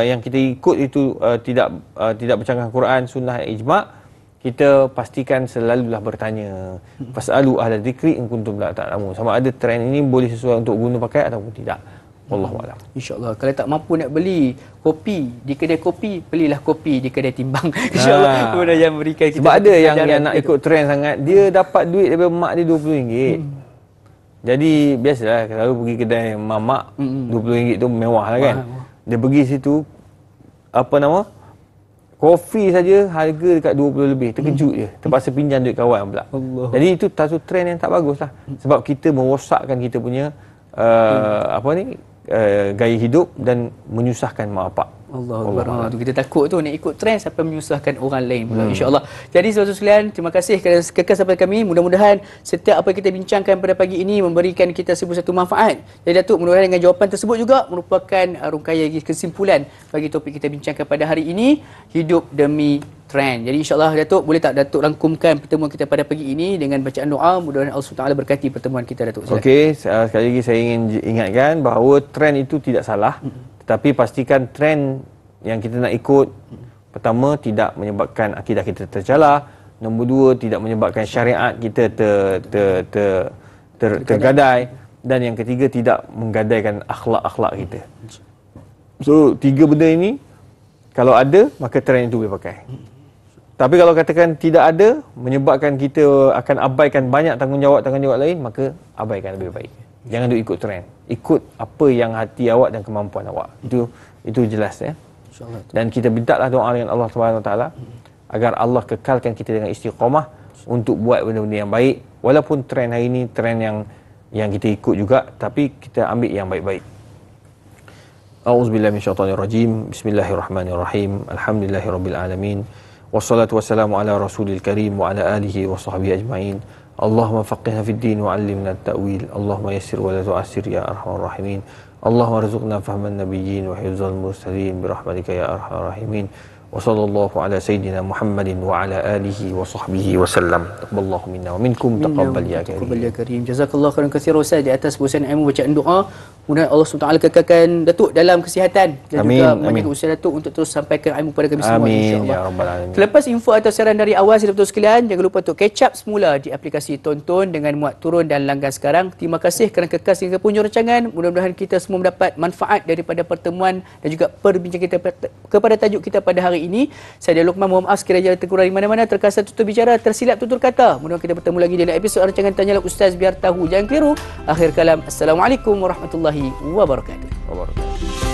Speaker 2: yang kita ikut itu tidak bercanggah Quran, sunnah, ijma', kita pastikan selalulah bertanya. Fasalu ahla dzikri in kuntum la ta'lamun. Sama ada trend ini boleh sesuai untuk guna pakai ataupun tidak. Wallahu a'lam.
Speaker 1: InsyaAllah. Kalau tak mampu nak beli kopi di kedai kopi, belilah kopi di kedai timbang. InsyaAllah. Kemudian yang berikan kita.
Speaker 2: Sebab ada yang nak ikut trend sangat, dia dapat duit daripada mak dia RM20. Jadi biasalah selalu pergi kedai mamak, RM20 tu mewah lah kan. Dia pergi situ, kopi saja harga dekat 20 lebih. Terkejut je. Terpaksa pinjam duit kawan pula. Allah. Jadi itu satu trend yang tak bagus lah. Sebab kita merosakkan kita punya gaya hidup dan menyusahkan mak bapak.
Speaker 1: Allah. Kita takut tu nak ikut trend sampai menyusahkan orang lain pula, insya-Allah. Jadi saudara sekalian, terima kasih kerana kekal sampai kami. Mudah-mudahan setiap apa yang kita bincangkan pada pagi ini memberikan kita sebuah satu manfaat. Jadi Datuk, mudah-mudahan dengan jawapan tersebut juga merupakan rungkaian kesimpulan bagi topik kita bincangkan pada hari ini, hidup demi trend. Jadi insya-Allah Datuk, boleh tak Datuk rangkumkan pertemuan kita pada pagi ini dengan bacaan doa, mudah-mudahan Allah SWT berkati pertemuan kita, Datuk.
Speaker 2: Okey, sekali lagi saya ingin ingatkan bahawa trend itu tidak salah. Tetapi pastikan trend yang kita nak ikut, pertama, tidak menyebabkan akidah kita tercalar. Nombor dua, tidak menyebabkan syariat kita tergadai. Dan yang ketiga, tidak menggadaikan akhlak-akhlak kita. So, tiga benda ini, kalau ada, maka trend itu boleh pakai. Tapi kalau katakan tidak ada, menyebabkan kita akan abaikan banyak tanggungjawab lain, maka abaikan lebih baik. Jangan duk ikut trend. Ikut apa yang hati awak dan kemampuan awak. Itu jelas ya. InsyaAllah. Dan kita mintalah doa dengan Allah Subhanahu Wa Taala agar Allah kekalkan kita dengan istiqamah untuk buat benda-benda yang baik. Walaupun trend hari ini trend yang kita ikut juga, tapi kita ambil yang baik-baik. A'udzubillahi minasyaitonirrajim. Bismillahirrahmanirrahim. Alhamdulillahirabbil alamin. Wassalatu wassalamu ala rasulil karim wa ala alihi wa sahbihi ajma'in. Allahumma faqihna fid din wa 'allimna at-ta'wil. Allahumma yassir wa la tu'assir ya arhamar rahimin. Allahumma arzuqna fahman nabiyyin wa hifdzal mursalin bi rahmatika ya arhamar rahimin. Wa sallallahu ala sayyidina Muhammadin wa ala alihi wa sahbihi wa sallam. Taqabbalallahu minna wa minkum, taqabbal ya karim.
Speaker 1: Taqabbal ya karim. Jazakallahu khairan katsiran Ustaz di atas bosan ilmu bacaan doa. Mudah Allah SWT kekalkan Datuk dalam kesihatan dan juga menjaga usaha Datuk untuk terus sampaikan ilmu kepada kami semua, insya-Allah.
Speaker 2: Ya rabbal alamin.
Speaker 1: Selepas info atau saran dari awal Datuk sekalian, jangan lupa untuk catch up semula di aplikasi Tonton dengan muat turun dan langgan sekarang. Terima kasih kerana kekal hingga penghujung rancangan. Mudah-mudahan kita semua mendapat manfaat daripada pertemuan dan juga perbincangan kita kepada tajuk kita pada hari ini. Saya Luqman, mohon maaf sekiranya terkurang di mana-mana, terkasar tutur bicara, tersilap tutur kata. Mudah-mudahan kita bertemu lagi dalam episod rancangan Tanyalah Ustaz Biar Tahu. Jangan keliru. Akhir kalam, Assalamualaikum warahmatullahi wabarakatuh.